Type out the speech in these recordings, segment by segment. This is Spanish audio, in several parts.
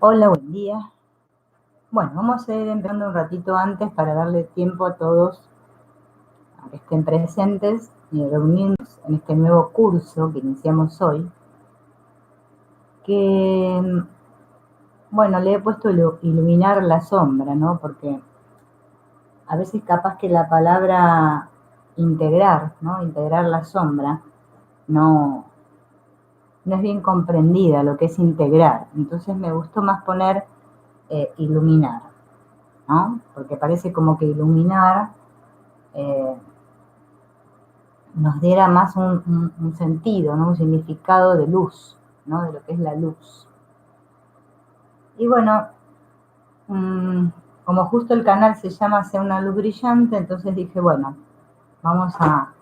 Hola, buen día. Bueno, vamos a ir empezando un ratito antes para darle tiempo a todos a que estén presentes y reunirnos en este nuevo curso que iniciamos hoy, que, bueno, le he puesto iluminar la sombra, ¿no? Porque a veces capaz que la palabra integrar, ¿no? Integrar la sombra, no, no es bien comprendida lo que es integrar. Entonces me gustó más poner iluminar, ¿no? Porque parece como que iluminar eh, nos diera más un sentido, ¿no? Un significado de luz, ¿no? De lo que es la luz. Y bueno, mmm, como justo el canal se llama Hacia una luz brillante, entonces dije, bueno, vamos a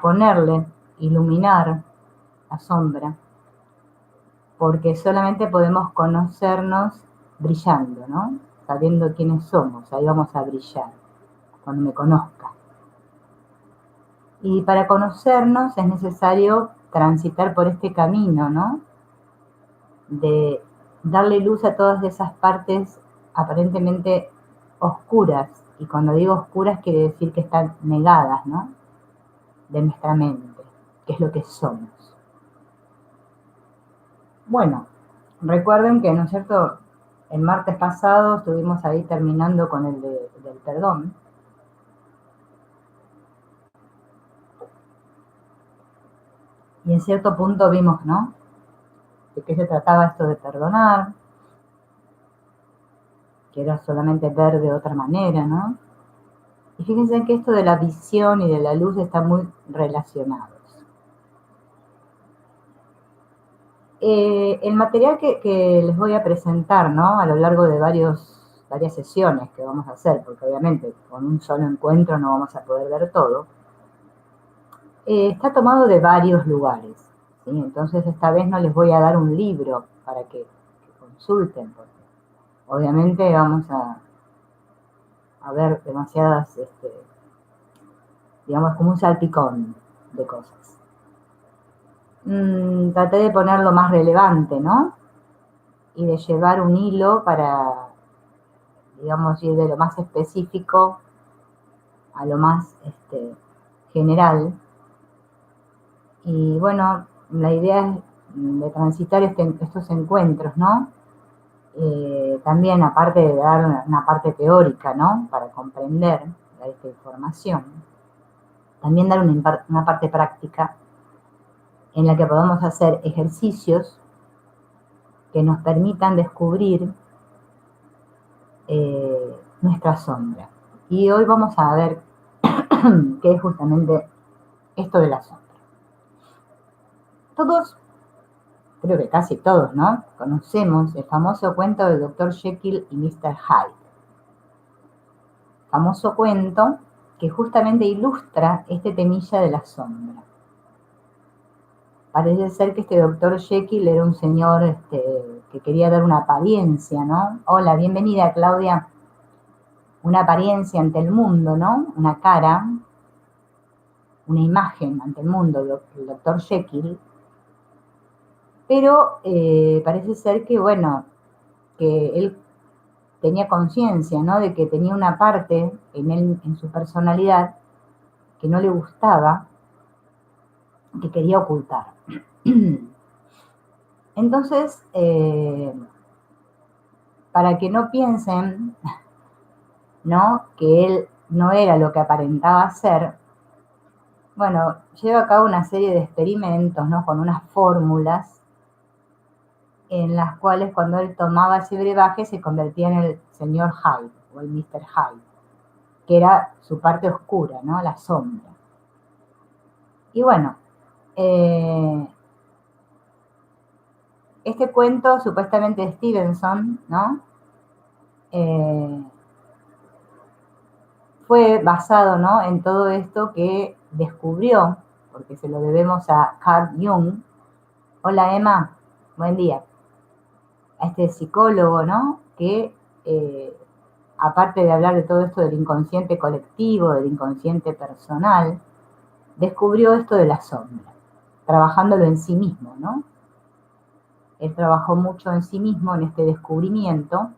ponerle, iluminar la sombra, porque solamente podemos conocernos brillando, ¿no? Sabiendo quiénes somos, ahí vamos a brillar, cuando me conozca. Y para conocernos es necesario transitar por este camino, ¿no? De darle luz a todas esas partes aparentemente oscuras, y cuando digo oscuras quiere decir que están negadas, ¿no? De nuestra mente, que es lo que somos. Bueno, recuerden que, ¿no es cierto?, el martes pasado estuvimos ahí terminando con el del perdón. Y en cierto punto vimos, ¿no?, de qué se trataba esto de perdonar, que era solamente ver de otra manera, ¿no? Y fíjense que esto de la visión y de la luz están muy relacionados. El material que les voy a presentar, ¿no?, a lo largo de varias sesiones que vamos a hacer, porque obviamente con un solo encuentro no vamos a poder ver todo, está tomado de varios lugares, ¿sí? Entonces esta vez no les voy a dar un libro para que consulten, porque obviamente vamos a ver demasiadas, digamos, como un salpicón de cosas. Traté de poner lo más relevante, ¿no? Y de llevar un hilo para, digamos, ir de lo más específico a lo más general. Y bueno, la idea es de transitar estos encuentros, ¿no? También, aparte de dar una parte teórica, ¿no?, para comprender esta información, también dar una parte práctica en la que podamos hacer ejercicios que nos permitan descubrir nuestra sombra. Y hoy vamos a ver qué es justamente esto de la sombra. Todos, creo que casi todos, ¿no?, conocemos el famoso cuento del Dr. Jekyll y Mr. Hyde. Famoso cuento que justamente ilustra este temilla de la sombra. Parece ser que este Dr. Jekyll era un señor que quería dar una apariencia, ¿no? Hola, bienvenida, Claudia. Una apariencia ante el mundo, ¿no? Una cara, una imagen ante el mundo, el Dr. Jekyll. Pero parece ser que, bueno, que él tenía conciencia, ¿no?, de que tenía una parte en él, en su personalidad, que no le gustaba, que quería ocultar. Entonces, para que no piensen, ¿no?, que él no era lo que aparentaba ser, bueno, lleva a cabo una serie de experimentos, ¿no?, con unas fórmulas en las cuales cuando él tomaba ese brebaje se convertía en el señor Hyde o el Mr. Hyde, que era su parte oscura, ¿no?, la sombra. Y bueno, este cuento supuestamente de Stevenson, ¿no?, fue basado, ¿no?, en todo esto que descubrió, porque se lo debemos a Carl Jung. Hola, Emma, buen día. A este psicólogo, ¿no?, que aparte de hablar de todo esto del inconsciente colectivo, del inconsciente personal, descubrió esto de la sombra, trabajándolo en sí mismo, ¿no? Él trabajó mucho en sí mismo, en este descubrimiento,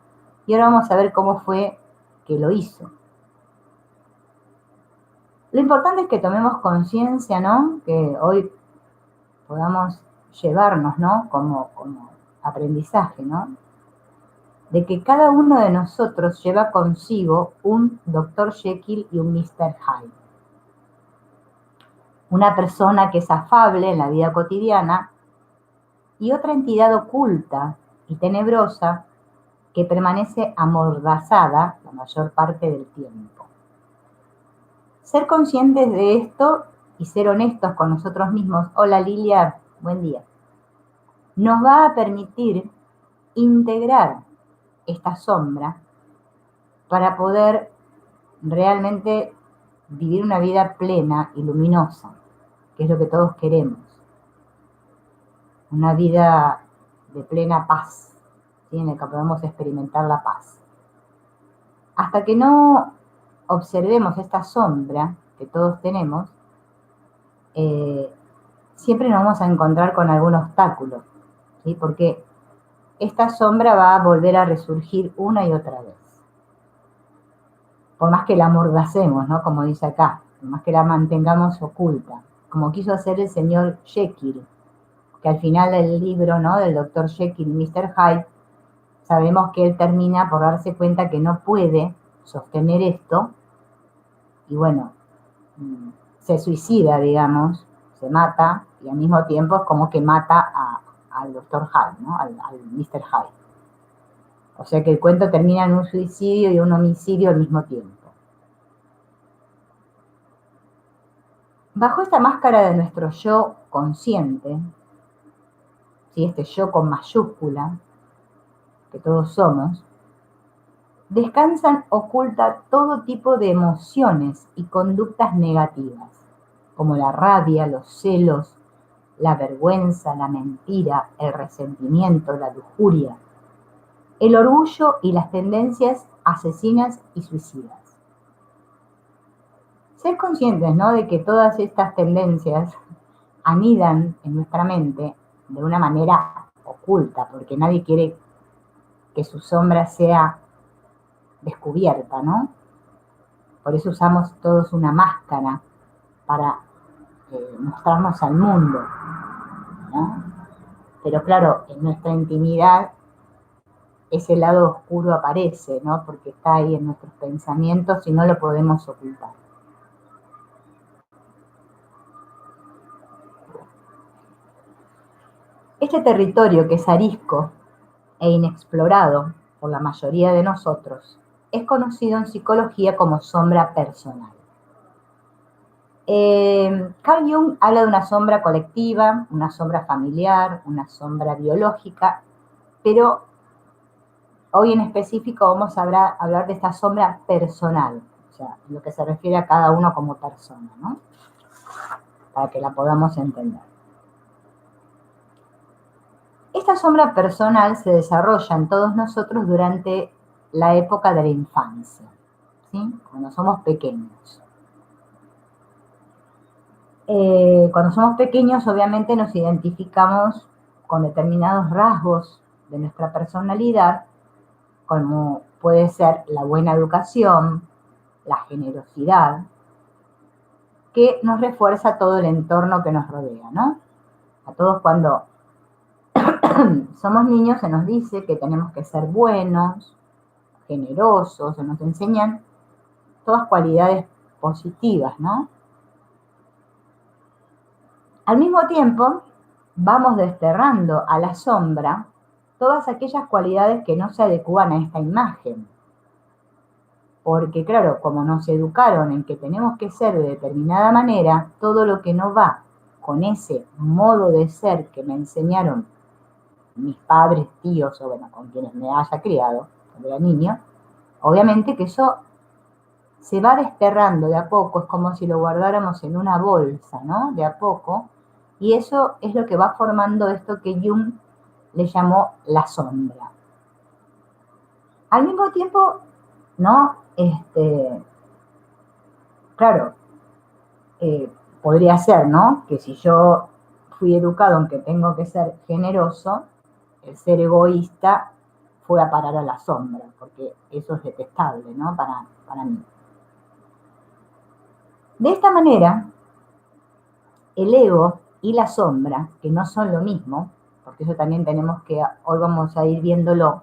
y ahora vamos a ver cómo fue que lo hizo. Lo importante es que tomemos conciencia, ¿no? Que hoy podamos llevarnos, ¿no? Como aprendizaje, ¿no? De que cada uno de nosotros lleva consigo un Dr. Jekyll y un Mr. Hyde. Una persona que es afable en la vida cotidiana y otra entidad oculta y tenebrosa que permanece amordazada la mayor parte del tiempo. Ser conscientes de esto y ser honestos con nosotros mismos. Hola Lilia, buen día. Nos va a permitir integrar esta sombra para poder realmente vivir una vida plena y luminosa, que es lo que todos queremos. Una vida de plena paz, ¿sí? En la que podamos experimentar la paz. Hasta que no observemos esta sombra que todos tenemos, siempre nos vamos a encontrar con algún obstáculo, ¿sí? Porque esta sombra va a volver a resurgir una y otra vez. Por más que la amordacemos, ¿no? Como dice acá, por más que la mantengamos oculta, como quiso hacer el señor Jekyll, que al final del libro, ¿no? Del Dr. Jekyll y Mr. Hyde, sabemos que él termina por darse cuenta que no puede sostener esto, y bueno, se suicida, digamos, se mata, y al mismo tiempo es como que mata al Dr. Hyde, ¿no? Al Mr. Hyde. O sea que el cuento termina en un suicidio y un homicidio al mismo tiempo. Bajo esta máscara de nuestro yo consciente, ¿sí? Este yo con mayúscula, que todos somos, descansan ocultas todo tipo de emociones y conductas negativas, como la rabia, los celos, la vergüenza, la mentira, el resentimiento, la lujuria, el orgullo y las tendencias asesinas y suicidas. Ser conscientes, ¿no? De que todas estas tendencias anidan en nuestra mente de una manera oculta, porque nadie quiere que su sombra sea descubierta, ¿no? Por eso usamos todos una máscara para mostrarnos al mundo, ¿no? Pero claro, en nuestra intimidad ese lado oscuro aparece, ¿no? Porque está ahí en nuestros pensamientos y no lo podemos ocultar. Este territorio que es arisco e inexplorado por la mayoría de nosotros es conocido en psicología como sombra personal. Carl Jung habla de una sombra colectiva, una sombra familiar, una sombra biológica, pero hoy en específico vamos a hablar de esta sombra personal, o sea, en lo que se refiere a cada uno como persona, ¿no? Para que la podamos entender. Esta sombra personal se desarrolla en todos nosotros durante la época de la infancia, ¿sí? Cuando somos pequeños. Cuando somos pequeños, obviamente nos identificamos con determinados rasgos de nuestra personalidad, como puede ser la buena educación, la generosidad, que nos refuerza todo el entorno que nos rodea, ¿no? A todos cuando somos niños se nos dice que tenemos que ser buenos, generosos, se nos enseñan todas cualidades positivas, ¿no? Al mismo tiempo, vamos desterrando a la sombra todas aquellas cualidades que no se adecúan a esta imagen. Porque claro, como nos educaron en que tenemos que ser de determinada manera, todo lo que no va con ese modo de ser que me enseñaron mis padres, tíos o bueno, con quienes me haya criado cuando era niño, obviamente que eso se va desterrando de a poco, es como si lo guardáramos en una bolsa, ¿no? De a poco, y eso es lo que va formando esto que Jung le llamó la sombra. Al mismo tiempo, ¿no? Claro, podría ser, ¿no? Que si yo fui educado en que tengo que ser generoso, el ser egoísta fue a parar a la sombra, porque eso es detestable, ¿no? Para mí. De esta manera, el ego y la sombra, que no son lo mismo, porque eso también tenemos que, hoy vamos a ir viéndolo,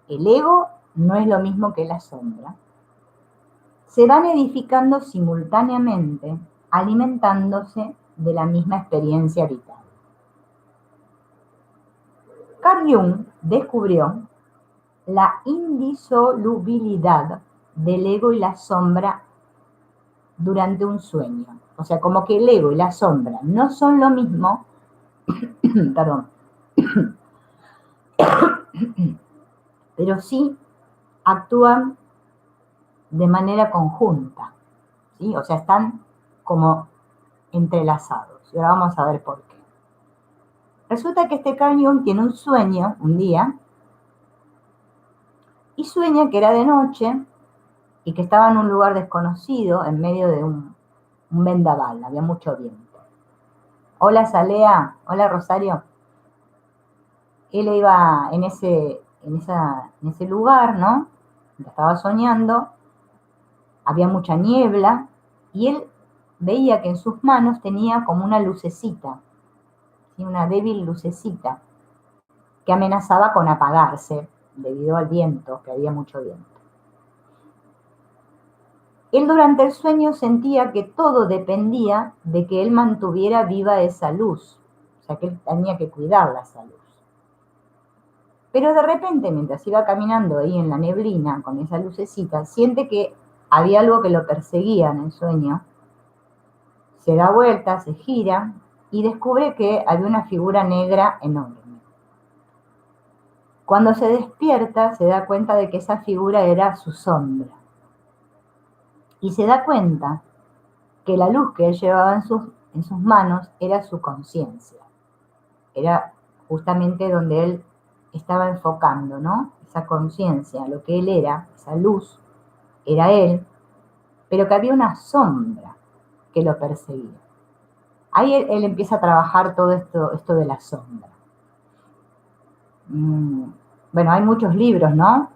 el ego no es lo mismo que la sombra, se van edificando simultáneamente, alimentándose de la misma experiencia vital. Carl Jung descubrió la indisolubilidad del ego y la sombra durante un sueño. O sea, como que el ego y la sombra no son lo mismo, perdón, pero sí actúan de manera conjunta, ¿sí? O sea, están como entrelazados. Y ahora vamos a ver por qué. Resulta que este Carl Jung tiene un sueño un día y sueña que era de noche y que estaba en un lugar desconocido en medio de un vendaval, había mucho viento. Hola Salea, hola Rosario. Él iba en ese lugar, ¿no? Estaba soñando, había mucha niebla y él veía que en sus manos tenía como una lucecita, ¿sí? Una débil lucecita que amenazaba con apagarse debido al viento, que había mucho viento. Él durante el sueño sentía que todo dependía de que él mantuviera viva esa luz, o sea que él tenía que cuidarla esa luz. Pero de repente, mientras iba caminando ahí en la neblina con esa lucecita, siente que había algo que lo perseguía en el sueño. Se da vuelta, se gira y descubre que había una figura negra enorme. Cuando se despierta, se da cuenta de que esa figura era su sombra. Y se da cuenta que la luz que él llevaba en sus manos era su conciencia. Era justamente donde él estaba enfocando, ¿no? Esa conciencia, lo que él era, esa luz, era él, pero que había una sombra que lo perseguía. Ahí él empieza a trabajar todo esto de la sombra. Bueno, hay muchos libros, ¿no?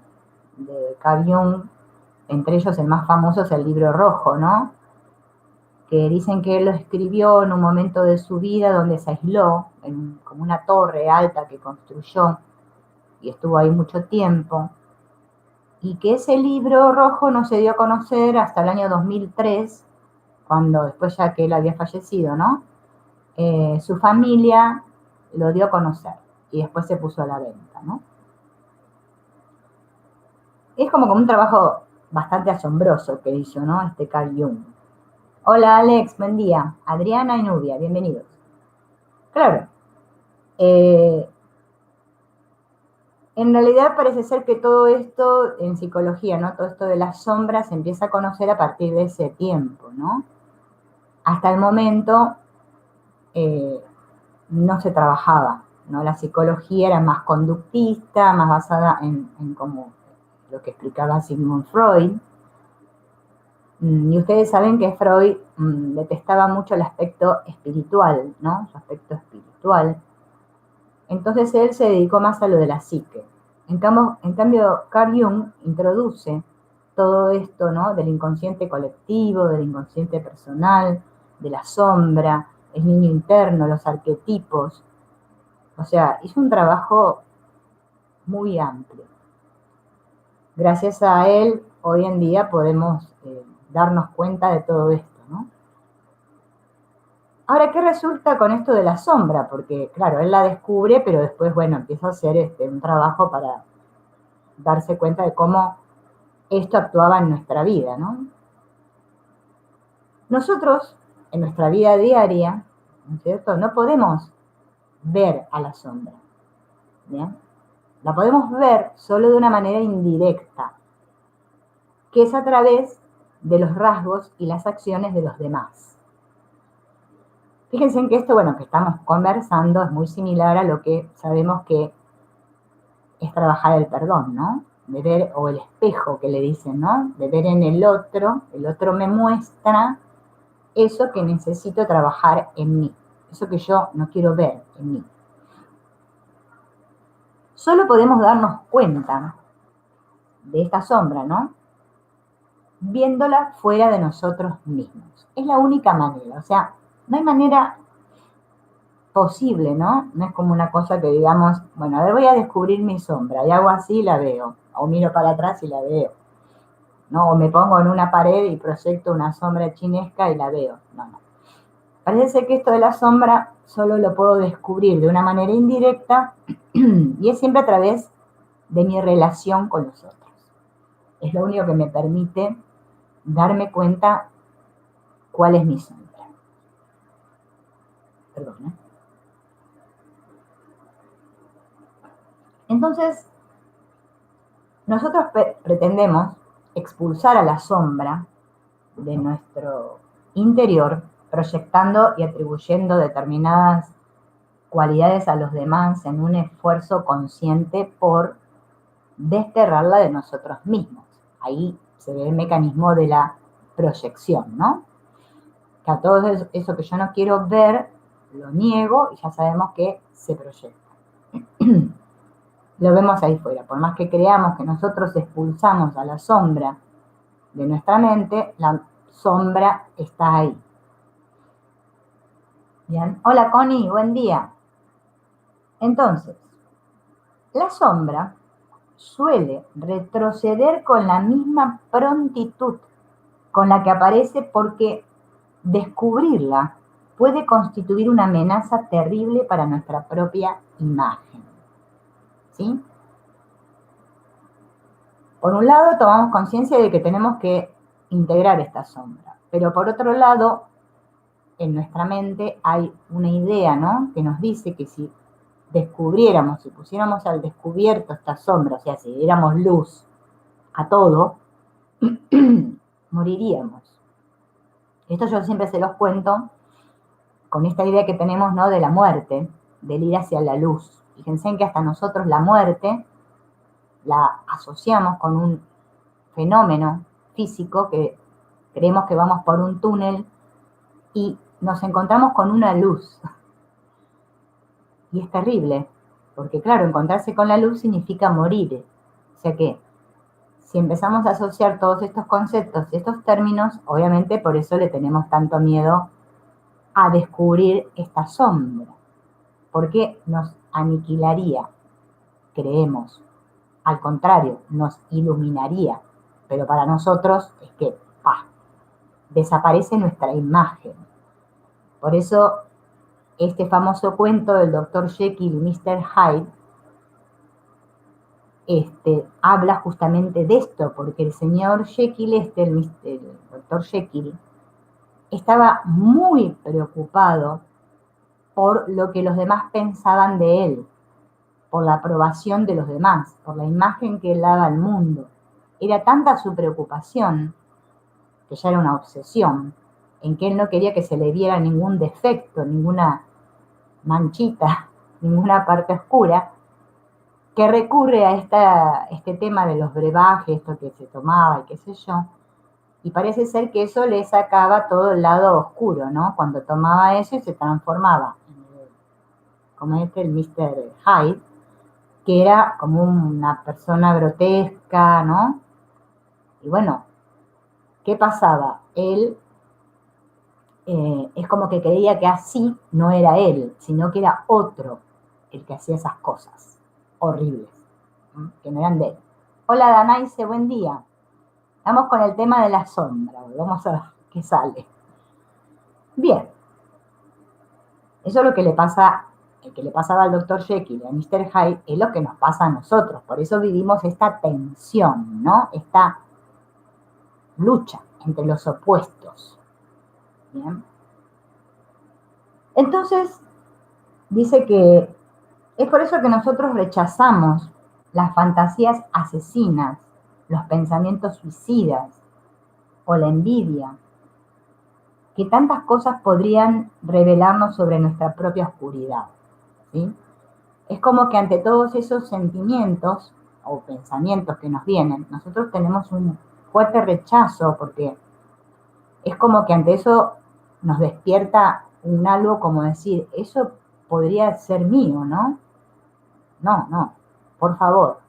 De Carl Jung, entre ellos el más famoso es el libro rojo, ¿no? Que dicen que él lo escribió en un momento de su vida donde se aisló, como una torre alta que construyó y estuvo ahí mucho tiempo, y que ese libro rojo no se dio a conocer hasta el año 2003, cuando después ya que él había fallecido, ¿no? Su familia lo dio a conocer y después se puso a la venta, ¿no? Es como un trabajo bastante asombroso que hizo, ¿no? Este Carl Jung. Hola Alex, buen día. Adriana y Nubia, bienvenidos. Claro, en realidad parece ser que todo esto en psicología, ¿no? Todo esto de las sombras se empieza a conocer a partir de ese tiempo, ¿no? Hasta el momento no se trabajaba, ¿no? La psicología era más conductista, más basada en como lo que explicaba Sigmund Freud. Y ustedes saben que Freud detestaba mucho el aspecto espiritual, ¿no? Su aspecto espiritual. Entonces él se dedicó más a lo de la psique. En cambio, Carl Jung introduce todo esto, ¿no? Del inconsciente colectivo, del inconsciente personal, de la sombra, el niño interno, los arquetipos. O sea, hizo un trabajo muy amplio. Gracias a él, hoy en día podemos darnos cuenta de todo esto, ¿no? Ahora, ¿qué resulta con esto de la sombra? Porque, claro, él la descubre, pero después, bueno, empieza a hacer un trabajo para darse cuenta de cómo esto actuaba en nuestra vida, ¿no? Nosotros, en nuestra vida diaria, ¿no es cierto?, no podemos ver a la sombra, ¿bien? La podemos ver solo de una manera indirecta, que es a través de los rasgos y las acciones de los demás. Fíjense en que esto, bueno, que estamos conversando es muy similar a lo que sabemos que es trabajar el perdón, ¿no? De ver, o el espejo que le dicen, ¿no? De ver en el otro me muestra eso que necesito trabajar en mí, eso que yo no quiero ver en mí. Solo podemos darnos cuenta de esta sombra, ¿no? Viéndola fuera de nosotros mismos. Es la única manera, o sea, no hay manera posible, ¿no? No es como una cosa que digamos, bueno, a ver, voy a descubrir mi sombra, y hago así y la veo, o miro para atrás y la veo, ¿no? O me pongo en una pared y proyecto una sombra chinesca y la veo. No, no. Parece que esto de la sombra solo lo puedo descubrir de una manera indirecta y es siempre a través de mi relación con los otros. Es lo único que me permite darme cuenta cuál es mi sombra. Perdón, ¿eh? Entonces, nosotros pretendemos expulsar a la sombra de nuestro interior, proyectando y atribuyendo determinadas cualidades a los demás en un esfuerzo consciente por desterrarla de nosotros mismos. Ahí se ve el mecanismo de la proyección, ¿no? Que a todo eso que yo no quiero ver, lo niego y ya sabemos que se proyecta. Lo vemos ahí fuera. Por más que creamos que nosotros expulsamos a la sombra de nuestra mente, la sombra está ahí. Bien. Hola Connie, buen día. Entonces, la sombra suele retroceder con la misma prontitud con la que aparece porque descubrirla puede constituir una amenaza terrible para nuestra propia imagen. ¿Sí? Por un lado, tomamos conciencia de que tenemos que integrar esta sombra, pero por otro lado, en nuestra mente hay una idea, ¿no? Que nos dice que si descubriéramos, si pusiéramos al descubierto esta sombra, o sea, si diéramos luz a todo, moriríamos. Esto yo siempre se los cuento con esta idea que tenemos, ¿no? De la muerte, del ir hacia la luz. Fíjense en que hasta nosotros la muerte la asociamos con un fenómeno físico que creemos que vamos por un túnel y nos encontramos con una luz. Y es terrible, porque claro, encontrarse con la luz significa morir. O sea que si empezamos a asociar todos estos conceptos y estos términos, obviamente por eso le tenemos tanto miedo a descubrir esta sombra, porque nos aniquilaría, creemos. Al contrario, nos iluminaría, pero para nosotros es que desaparece nuestra imagen. Por eso este famoso cuento del Dr. Jekyll y Mr. Hyde habla justamente de esto, porque el señor Jekyll, el Dr. Jekyll, estaba muy preocupado por lo que los demás pensaban de él, por la aprobación de los demás, por la imagen que él daba al mundo. Era tanta su preocupación, que ya era una obsesión, en que él no quería que se le viera ningún defecto, ninguna manchita, ninguna parte oscura, que recurre a este tema de los brebajes, esto que se tomaba y qué sé yo, y parece ser que eso le sacaba todo el lado oscuro, ¿no? Cuando tomaba eso y se transformaba, como el Mr. Hyde, que era como una persona grotesca, ¿no? Y bueno, ¿qué pasaba? Él es como que creía que así no era él, sino que era otro el que hacía esas cosas horribles, ¿no? Que no eran de él. Hola Danaice, buen día. Estamos con el tema de la sombra, vamos a ver qué sale. Bien, eso es lo que le pasa, el que le pasaba al Dr. Jekyll y a Mr. Hyde es lo que nos pasa a nosotros, por eso vivimos esta tensión, ¿no? Esta lucha entre los opuestos. Bien. Entonces, dice que es por eso que nosotros rechazamos las fantasías asesinas, los pensamientos suicidas o la envidia, que tantas cosas podrían revelarnos sobre nuestra propia oscuridad, ¿sí? Es como que ante todos esos sentimientos o pensamientos que nos vienen, nosotros tenemos un fuerte rechazo porque es como que ante eso nos despierta un algo como decir, eso podría ser mío, ¿no? No, no. por favor.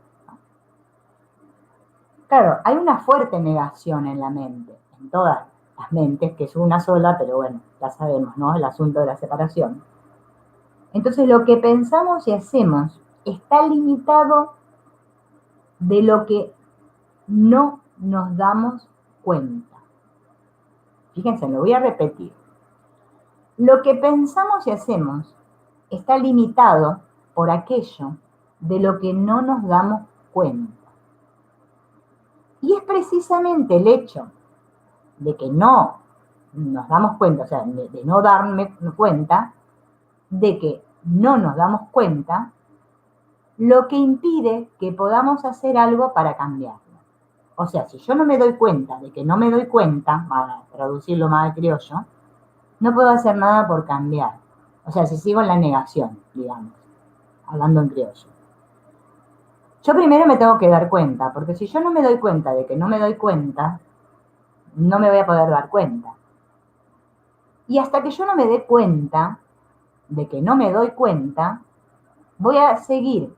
Claro, hay una fuerte negación en la mente, en todas las mentes, que es una sola, pero bueno, ya sabemos, ¿no? El asunto de la separación. Entonces, lo que pensamos y hacemos está limitado de lo que no nos damos cuenta. Fíjense, lo voy a repetir. Lo que pensamos y hacemos está limitado por aquello de lo que no nos damos cuenta. Y es precisamente el hecho de que no nos damos cuenta, o sea, de no darme cuenta, de que no nos damos cuenta, lo que impide que podamos hacer algo para cambiarlo. O sea, si yo no me doy cuenta de que no me doy cuenta, para traducirlo más al criollo, no puedo hacer nada por cambiar. O sea, si sigo en la negación, digamos, hablando en criollo. Yo primero me tengo que dar cuenta, porque si yo no me doy cuenta de que no me doy cuenta, no me voy a poder dar cuenta. Y hasta que yo no me dé cuenta de que no me doy cuenta, voy a seguir,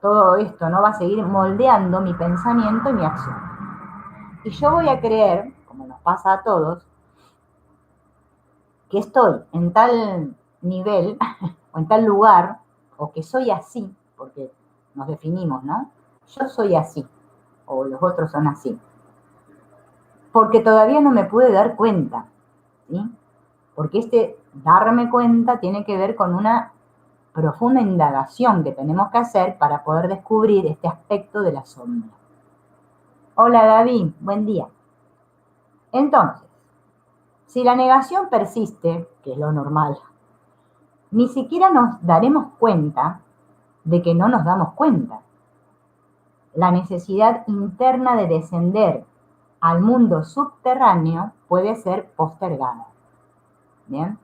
todo esto no va a seguir moldeando mi pensamiento y mi acción. Y yo voy a creer, como nos pasa a todos, que estoy en tal nivel o en tal lugar, o que soy así, porque nos definimos, ¿no? Yo soy así, o los otros son así. Porque todavía no me pude dar cuenta, ¿sí? Porque este darme cuenta tiene que ver con una profunda indagación que tenemos que hacer para poder descubrir este aspecto de la sombra. Hola David, buen día. Entonces, si la negación persiste, que es lo normal, ni siquiera nos daremos cuenta de que no nos damos cuenta. La necesidad interna de descender al mundo subterráneo puede ser postergada. ¿Bien?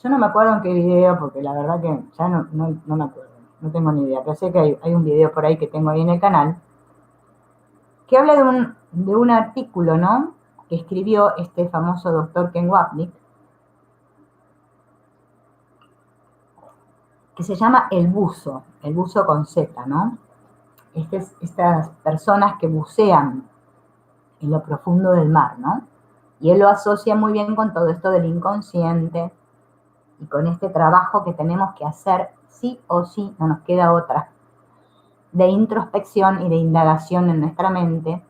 Yo no me acuerdo en qué video, porque la verdad que ya no me acuerdo, no tengo ni idea, pero sé que hay un video por ahí que tengo ahí en el canal, que habla de un artículo, ¿no?, que escribió este famoso doctor Ken Wapnick, que se llama el buzo con Z, ¿no? Estas personas que bucean en lo profundo del mar, ¿no? Y él lo asocia muy bien con todo esto del inconsciente y con este trabajo que tenemos que hacer sí o sí, no nos queda otra, de introspección y de indagación en nuestra mente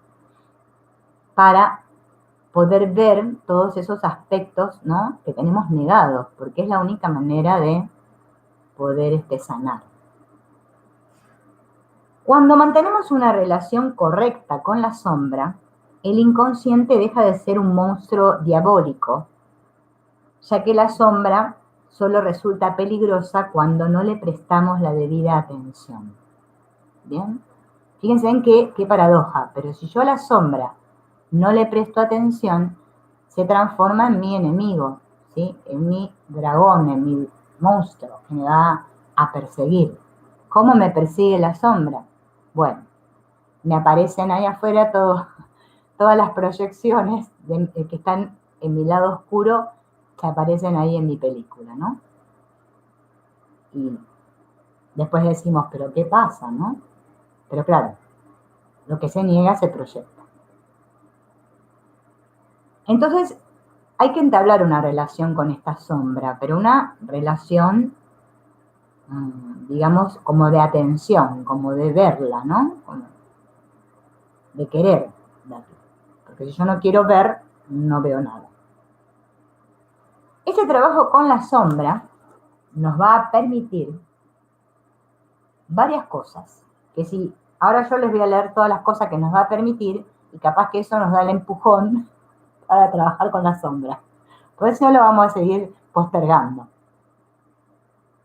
para poder ver todos esos aspectos, ¿no?, que tenemos negados, porque es la única manera de poder sanar. Cuando mantenemos una relación correcta con la sombra, el inconsciente deja de ser un monstruo diabólico, ya que la sombra solo resulta peligrosa cuando no le prestamos la debida atención. ¿Bien? Fíjense en qué paradoja, pero si yo a la sombra no le presto atención, se transforma en mi enemigo, ¿sí?, en mi dragón, en mi monstruo que me va a perseguir. ¿Cómo me persigue la sombra? Bueno, me aparecen ahí afuera todas las proyecciones que están en mi lado oscuro, que aparecen ahí en mi película, ¿no? Y después decimos, ¿pero qué pasa, no? Pero claro, lo que se niega se proyecta. Entonces, hay que entablar una relación con esta sombra, pero una relación, digamos, como de atención, como de verla, ¿no? Como de querer verla. Porque si yo no quiero ver, no veo nada. Ese trabajo con la sombra nos va a permitir varias cosas, que si ahora yo les voy a leer todas las cosas que nos va a permitir, y capaz que eso nos da el empujón para trabajar con la sombra. Por eso lo vamos a seguir postergando.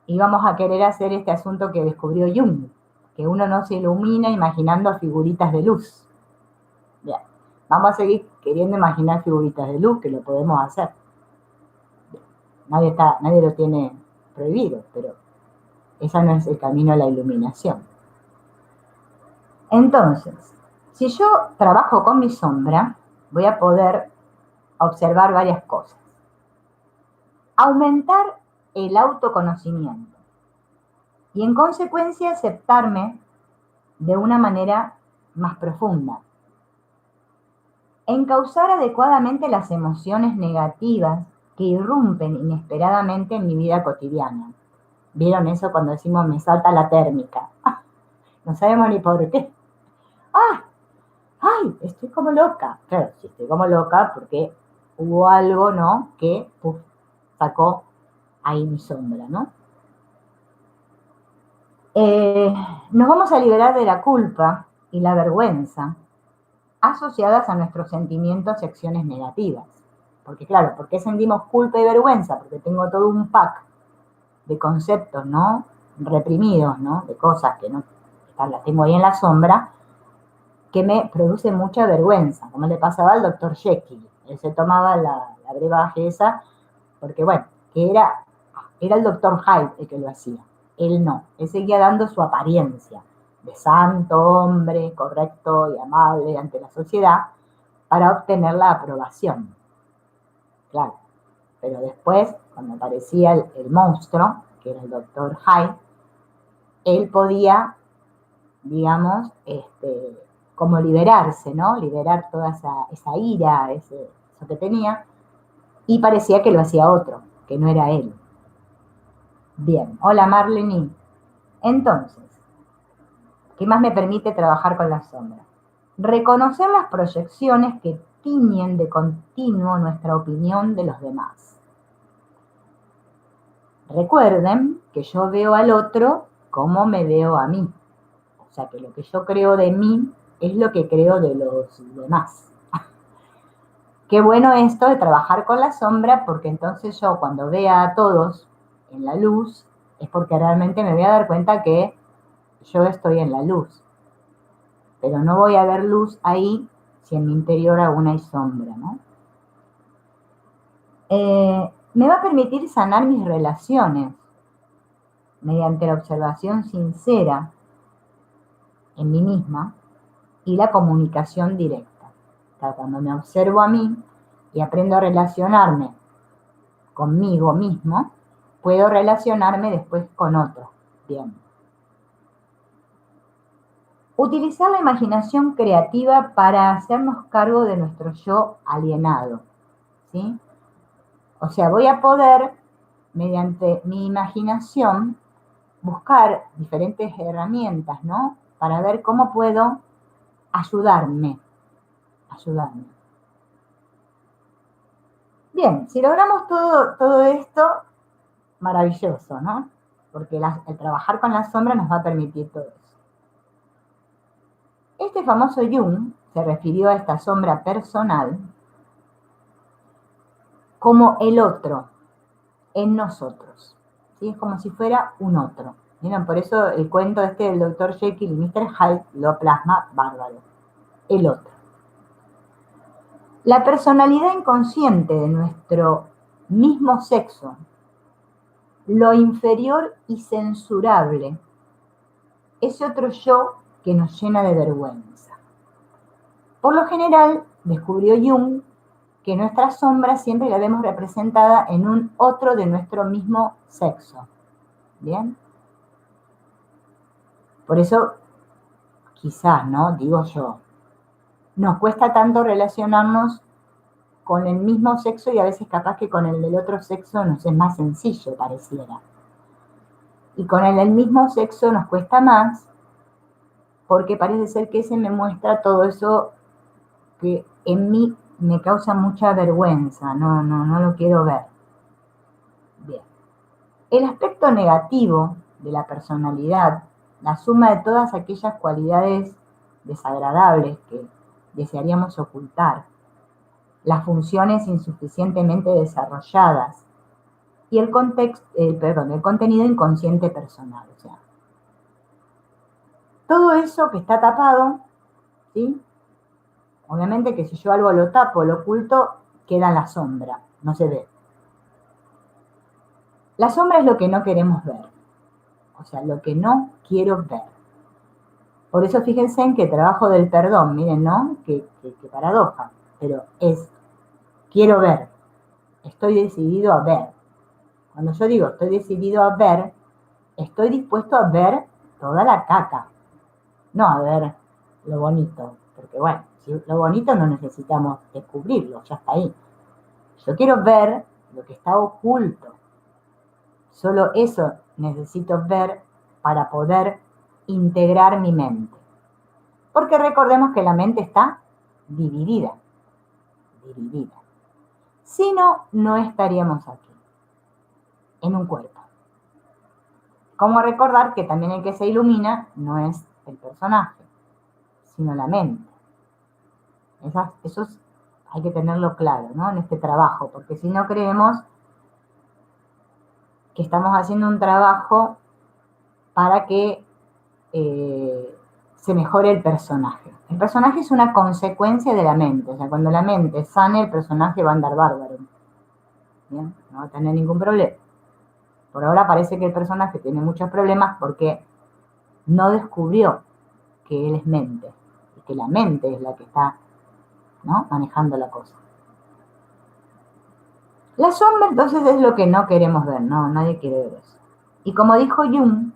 Y vamos a querer hacer este asunto que descubrió Jung, que uno no se ilumina imaginando figuritas de luz. Bien, vamos a seguir queriendo imaginar figuritas de luz, que lo podemos hacer. Nadie lo tiene prohibido, pero ese no es el camino a la iluminación. Entonces, si yo trabajo con mi sombra, voy a poder observar varias cosas. Aumentar el autoconocimiento. y en consecuencia aceptarme de una manera más profunda. Encauzar adecuadamente las emociones negativas que irrumpen inesperadamente en mi vida cotidiana. ¿Vieron eso cuando decimos me salta la térmica? No sabemos ni por qué. ¡Ah! ¡Ay! Estoy como loca. Claro, sí, estoy como loca porque hubo algo, ¿no? Que sacó ahí mi sombra, ¿no? Eh, Nos vamos a liberar de la culpa y la vergüenza asociadas a nuestros sentimientos y acciones negativas. Porque claro, ¿por qué sentimos culpa y vergüenza? Porque tengo todo un pack de conceptos, ¿no? Reprimidos, ¿no? De cosas que no las tengo ahí en la sombra, que me produce mucha vergüenza, como le pasaba al doctor Jekyll. Él se tomaba la brebaje esa, porque bueno, que era el doctor Hyde el que lo hacía. Él no, él seguía dando su apariencia de santo hombre, correcto y amable ante la sociedad, para obtener la aprobación. Claro, pero después, cuando aparecía el monstruo, que era el doctor Hyde, él podía, digamos, como liberarse, ¿no? Liberar toda esa ira, eso que tenía, y parecía que lo hacía otro, que no era él. Bien, hola Marlene. Entonces, ¿qué más me permite trabajar con la sombra? Reconocer las proyecciones que tiñen de continuo nuestra opinión de los demás. Recuerden que yo veo al otro como me veo a mí. O sea que lo que yo creo de mí es lo que creo de los demás. Qué bueno esto de trabajar con la sombra, porque entonces yo cuando vea a todos en la luz, es porque realmente me voy a dar cuenta que yo estoy en la luz. Pero no voy a ver luz ahí si en mi interior aún hay sombra, ¿no? Me va a permitir sanar mis relaciones mediante la observación sincera en mí misma y la comunicación directa. O sea, cuando me observo a mí y aprendo a relacionarme conmigo mismo, puedo relacionarme después con otros. Bien. Utilizar la imaginación creativa para hacernos cargo de nuestro yo alienado, ¿sí? O sea, voy a poder, mediante mi imaginación, buscar diferentes herramientas, ¿no? Para ver cómo puedo ayudarme. Bien, si logramos todo esto, maravilloso, ¿no? Porque el trabajar con la sombra nos va a permitir todo eso. Este famoso Jung se refirió a esta sombra personal como el otro en nosotros, ¿sí? Es como si fuera un otro. Miren, por eso el cuento del Dr. Jekyll y Mr. Hyde lo plasma bárbaro. El otro. La personalidad inconsciente de nuestro mismo sexo, lo inferior y censurable, ese otro yo que nos llena de vergüenza. Por lo general, descubrió Jung que nuestra sombra siempre la vemos representada en un otro de nuestro mismo sexo. ¿Bien? Por eso, quizás, ¿no? Digo yo, nos cuesta tanto relacionarnos con el mismo sexo y a veces capaz que con el del otro sexo nos es más sencillo, pareciera. Y con el del mismo sexo nos cuesta más porque parece ser que ese me muestra todo eso que en mí me causa mucha vergüenza, no lo quiero ver. Bien. El aspecto negativo de la personalidad, la suma de todas aquellas cualidades desagradables que desearíamos ocultar, las funciones insuficientemente desarrolladas y el contenido inconsciente personal. O sea, todo eso que está tapado, ¿sí? Obviamente que si yo algo lo tapo, lo oculto, queda en la sombra, no se ve. La sombra es lo que no queremos ver, o sea, lo que no quiero ver. Por eso fíjense en que trabajo del perdón, miren, ¿no? Qué paradoja, pero es, quiero ver, estoy decidido a ver. Cuando yo digo estoy decidido a ver, estoy dispuesto a ver toda la caca, no a ver lo bonito, porque bueno, si lo bonito no necesitamos descubrirlo, ya está ahí. Yo quiero ver lo que está oculto. Solo eso necesito ver para poder integrar mi mente. Porque recordemos que la mente está dividida, dividida. Si no, no estaríamos aquí, en un cuerpo. Como recordar que también el que se ilumina no es el personaje, sino la mente. Eso hay que tenerlo claro, ¿no? En este trabajo, porque si no creemos que estamos haciendo un trabajo para que se mejore el personaje. El personaje es una consecuencia de la mente, o sea, cuando la mente sane, el personaje va a andar bárbaro. ¿Bien? No va a tener ningún problema. Por ahora parece que el personaje tiene muchos problemas porque no descubrió que él es mente, y que la mente es la que está, ¿no?, manejando la cosa. La sombra entonces es lo que no queremos ver, ¿no? Nadie quiere ver eso. Y como dijo Jung,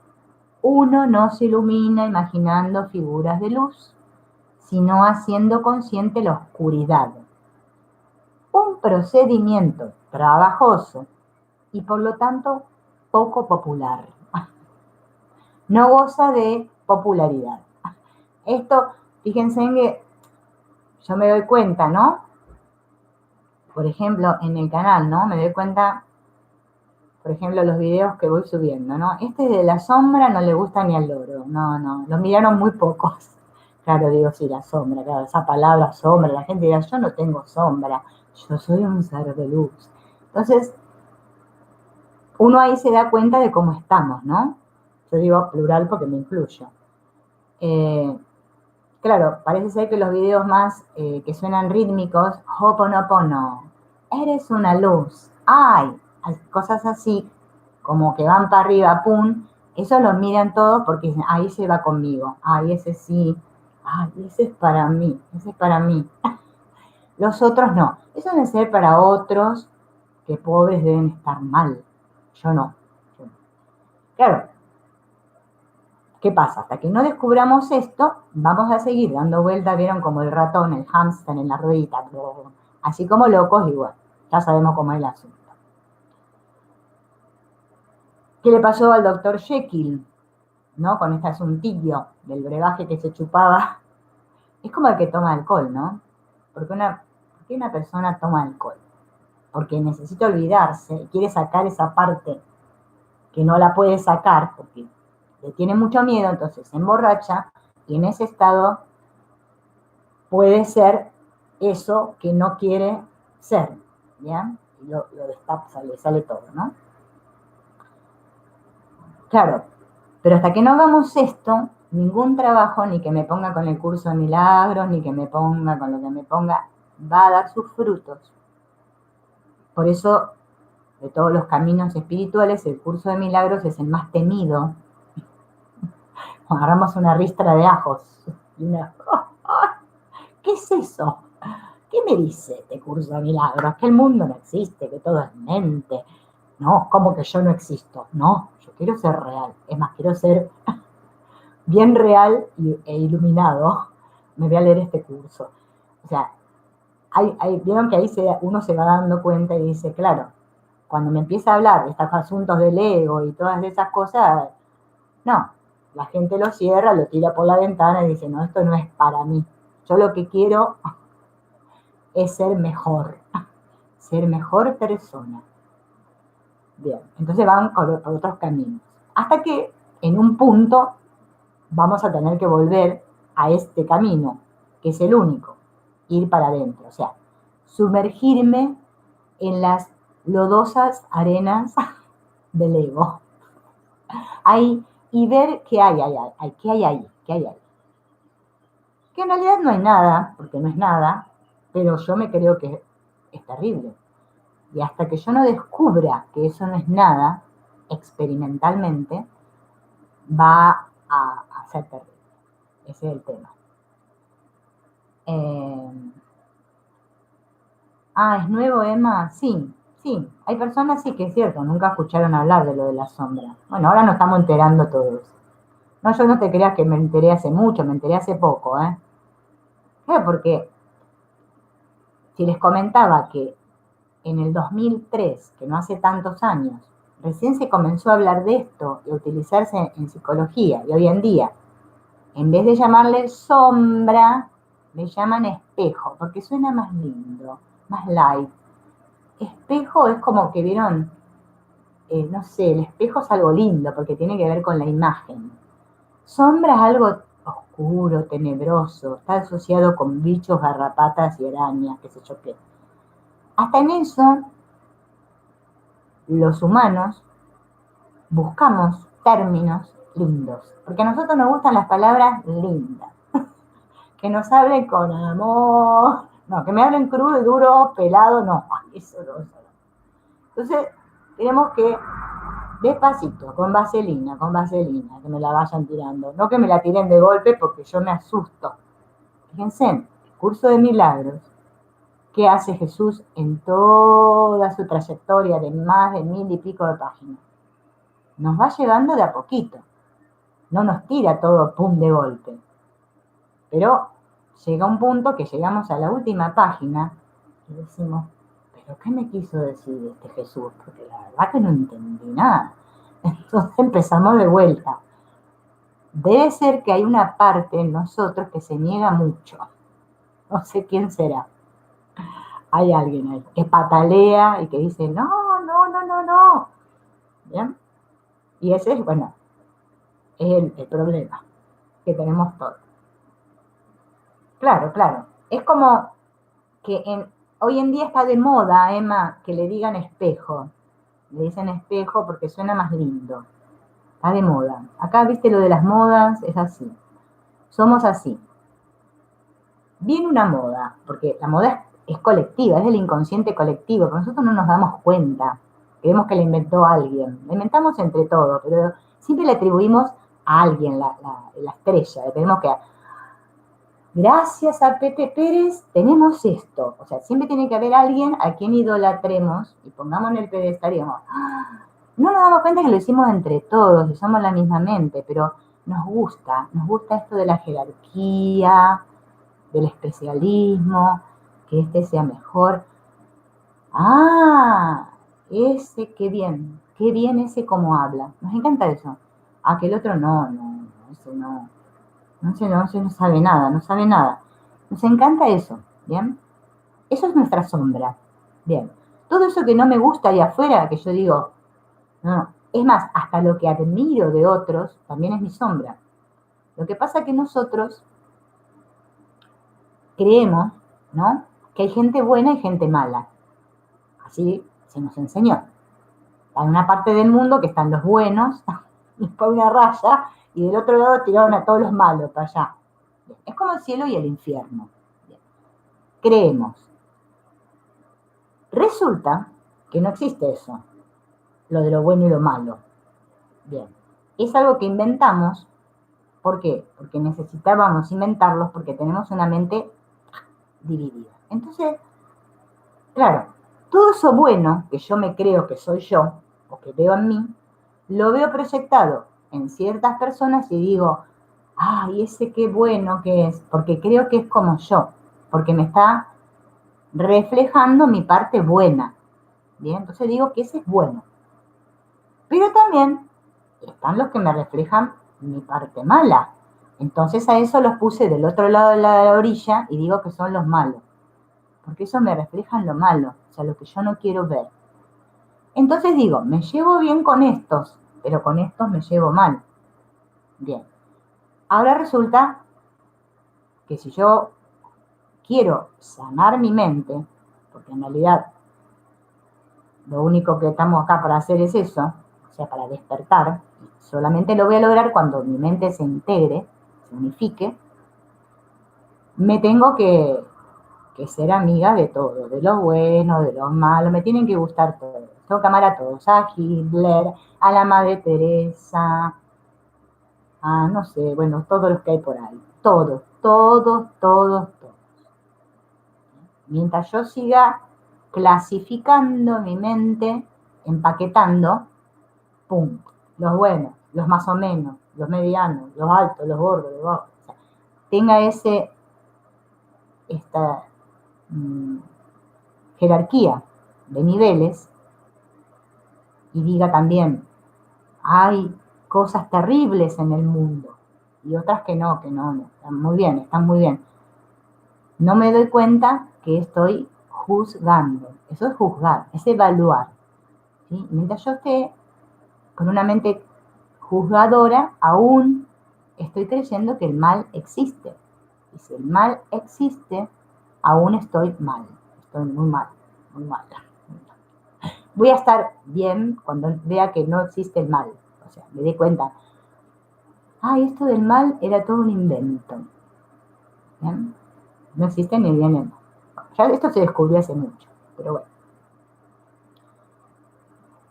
uno no se ilumina imaginando figuras de luz, sino haciendo consciente la oscuridad. Un procedimiento trabajoso y por lo tanto poco popular. No goza de popularidad. Esto, fíjense en que yo me doy cuenta, ¿no? Por ejemplo, en el canal, ¿no? Me doy cuenta, por ejemplo, los videos que voy subiendo, ¿no? Este de la sombra no le gusta ni al loro. No, lo miraron muy pocos. Claro, digo, sí, la sombra, claro, esa palabra sombra, la gente dirá, yo no tengo sombra, yo soy un ser de luz. Entonces, uno ahí se da cuenta de cómo estamos, ¿no? Yo digo plural porque me incluyo. Claro, parece ser que los videos más que suenan rítmicos, Ho'oponopono, eres una luz, ay, cosas así, como que van para arriba, pum, eso lo miran todos porque dicen, ahí se va conmigo, ay, ese sí, ay, ese es para mí, ese es para mí. Los otros no, eso debe ser para otros que pobres deben estar mal, yo no. Claro, ¿qué pasa? Hasta que no descubramos esto, vamos a seguir dando vueltas, vieron como el ratón, el hámster en la ruedita, así como locos igual. Ya sabemos cómo es el asunto. ¿Qué le pasó al doctor Jekyll? ¿No? Con este asuntillo del brebaje que se chupaba. Es como el que toma alcohol, ¿no? ¿Por qué una persona toma alcohol? Porque necesita olvidarse, quiere sacar esa parte que no la puede sacar, porque le tiene mucho miedo, entonces se emborracha y en ese estado puede ser eso que no quiere ser, ¿ya? Y lo destapa, le sale todo, ¿no? Claro, pero hasta que no hagamos esto, ningún trabajo, ni que me ponga con el curso de milagros, ni que me ponga con lo que me ponga, va a dar sus frutos. Por eso, de todos los caminos espirituales, el curso de milagros es el más temido. Agarramos una ristra de ajos y una... ¿Qué es eso? ¿Qué me dice este curso de milagros? Que el mundo no existe, que todo es mente. No, ¿cómo que yo no existo? No, yo quiero ser real. Es más, quiero ser bien real e iluminado. Me voy a leer este curso. O sea, vieron que ahí uno se va dando cuenta y dice, claro, cuando me empieza a hablar de estos asuntos del ego y todas esas cosas, no, la gente lo cierra, lo tira por la ventana y dice, no, esto no es para mí. Yo lo que quiero es ser mejor persona. Bien, entonces van por otros caminos. Hasta que en un punto vamos a tener que volver a este camino, que es el único, ir para adentro, o sea, sumergirme en las lodosas arenas del ego. Ahí, y ver qué hay ahí, qué hay ahí, qué hay ahí. Que en realidad no hay nada, porque no es nada, pero yo me creo que es terrible. Y hasta que yo no descubra que eso no es nada, experimentalmente, va a ser terrible. Ese es el tema. ¿Es nuevo, Emma? Sí, Sí, hay personas, sí que es cierto, nunca escucharon hablar de lo de la sombra. Bueno, ahora nos estamos enterando todos. No, yo no te creas que me enteré hace mucho, me enteré hace poco, ¿eh? Claro, porque si les comentaba que en el 2003, que no hace tantos años, recién se comenzó a hablar de esto y a utilizarse en psicología, y hoy en día, en vez de llamarle sombra, le llaman espejo, porque suena más lindo, más light. Espejo es como que vieron, no sé, el espejo es algo lindo porque tiene que ver con la imagen. Sombra es algo oscuro, tenebroso, está asociado con bichos, garrapatas y arañas, qué sé yo qué. Hasta en eso, los humanos buscamos términos lindos, porque a nosotros nos gustan las palabras lindas, que nos hablen con amor, no, que me hablen crudo y duro, pelado, no, eso no, eso no. Entonces, tenemos que despacito, con vaselina, que me la vayan tirando. No que me la tiren de golpe porque yo me asusto. Fíjense, el curso de milagros que hace Jesús en toda su trayectoria de más de 1000 y pico de páginas. Nos va llevando de a poquito. No nos tira todo pum de golpe. Pero llega un punto que llegamos a la última página y decimos, ¿pero qué me quiso decir este Jesús? Porque la verdad que no entendí nada. Entonces empezamos de vuelta. Debe ser que hay una parte en nosotros que se niega mucho. No sé quién será. Hay alguien ahí que patalea y que dice, no, no, no, no, no. ¿Bien? Y ese es, bueno, es el problema que tenemos todos. Claro, claro. Es como que hoy en día está de moda, Emma, que le digan espejo. Le dicen espejo porque suena más lindo. Está de moda. Acá, viste, lo de las modas es así. Somos así. Viene una moda, porque la moda es colectiva, es del inconsciente colectivo, pero nosotros no nos damos cuenta. Creemos que la inventó alguien. La inventamos entre todos, pero siempre le atribuimos a alguien la estrella. Le tenemos que, gracias a Pepe Pérez, tenemos esto. O sea, siempre tiene que haber alguien a quien idolatremos y pongamos en el pedestal y digamos, no nos damos cuenta que lo hicimos entre todos y somos la misma mente, pero nos gusta esto de la jerarquía, del especialismo, que este sea mejor. Ah, ese, qué bien ese cómo habla. Nos encanta eso. Ah, que el otro no, no, ese no, ese no sabe nada, no sabe nada. Nos encanta eso, ¿bien? Eso es nuestra sombra, bien. Todo eso que no me gusta ahí afuera, que yo digo, no, es más, hasta lo que admiro de otros, también es mi sombra. Lo que pasa es que nosotros creemos, ¿no? Que hay gente buena y gente mala. Así se nos enseñó. Hay una parte del mundo que están los buenos, y por una raya, y del otro lado tiraron a todos los malos para allá. Bien. Es como el cielo y el infierno. Bien. Creemos. Resulta que no existe eso, lo de lo bueno y lo malo. Bien. Es algo que inventamos. ¿Por qué? Porque necesitábamos inventarlos porque tenemos una mente dividida. Entonces, claro, todo eso bueno que yo me creo que soy yo, o que veo en mí, lo veo proyectado en ciertas personas y digo, ay, ese qué bueno que es, porque creo que es como yo, porque me está reflejando mi parte buena. Bien, entonces digo que ese es bueno. Pero también están los que me reflejan mi parte mala. Entonces a eso los puse del otro lado de la orilla y digo que son los malos. Porque eso me refleja lo malo, o sea, lo que yo no quiero ver. Entonces digo, me llevo bien con estos, pero con estos me llevo mal. Bien. Ahora resulta que si yo quiero sanar mi mente, porque en realidad lo único que estamos acá para hacer es eso, o sea, para despertar, solamente lo voy a lograr cuando mi mente se integre, se unifique, me tengo que ser amiga de todo, de lo bueno, de lo malo, me tienen que gustar todos. Tengo que amar a todos, a Hitler, a la Madre Teresa, a no sé, bueno, todos los que hay por ahí. Todos, todos, todos, todos. Mientras yo siga clasificando mi mente, empaquetando, pum, los buenos, los más o menos, los medianos, los altos, los gordos, los bajos. O sea, tenga esta mm, jerarquía de niveles y diga también, hay cosas terribles en el mundo y otras que no, están muy bien. No me doy cuenta que estoy juzgando. Eso es juzgar, es evaluar. ¿Sí? Mientras yo esté con una mente juzgadora, aún estoy creyendo que el mal existe. Y si el mal existe, aún estoy mal. Estoy muy mal, muy mal. Voy a estar bien cuando vea que no existe el mal. O sea, me dé cuenta, esto del mal era todo un invento. ¿Bien? No existe ni bien ni mal. Ya esto se descubrió hace mucho, pero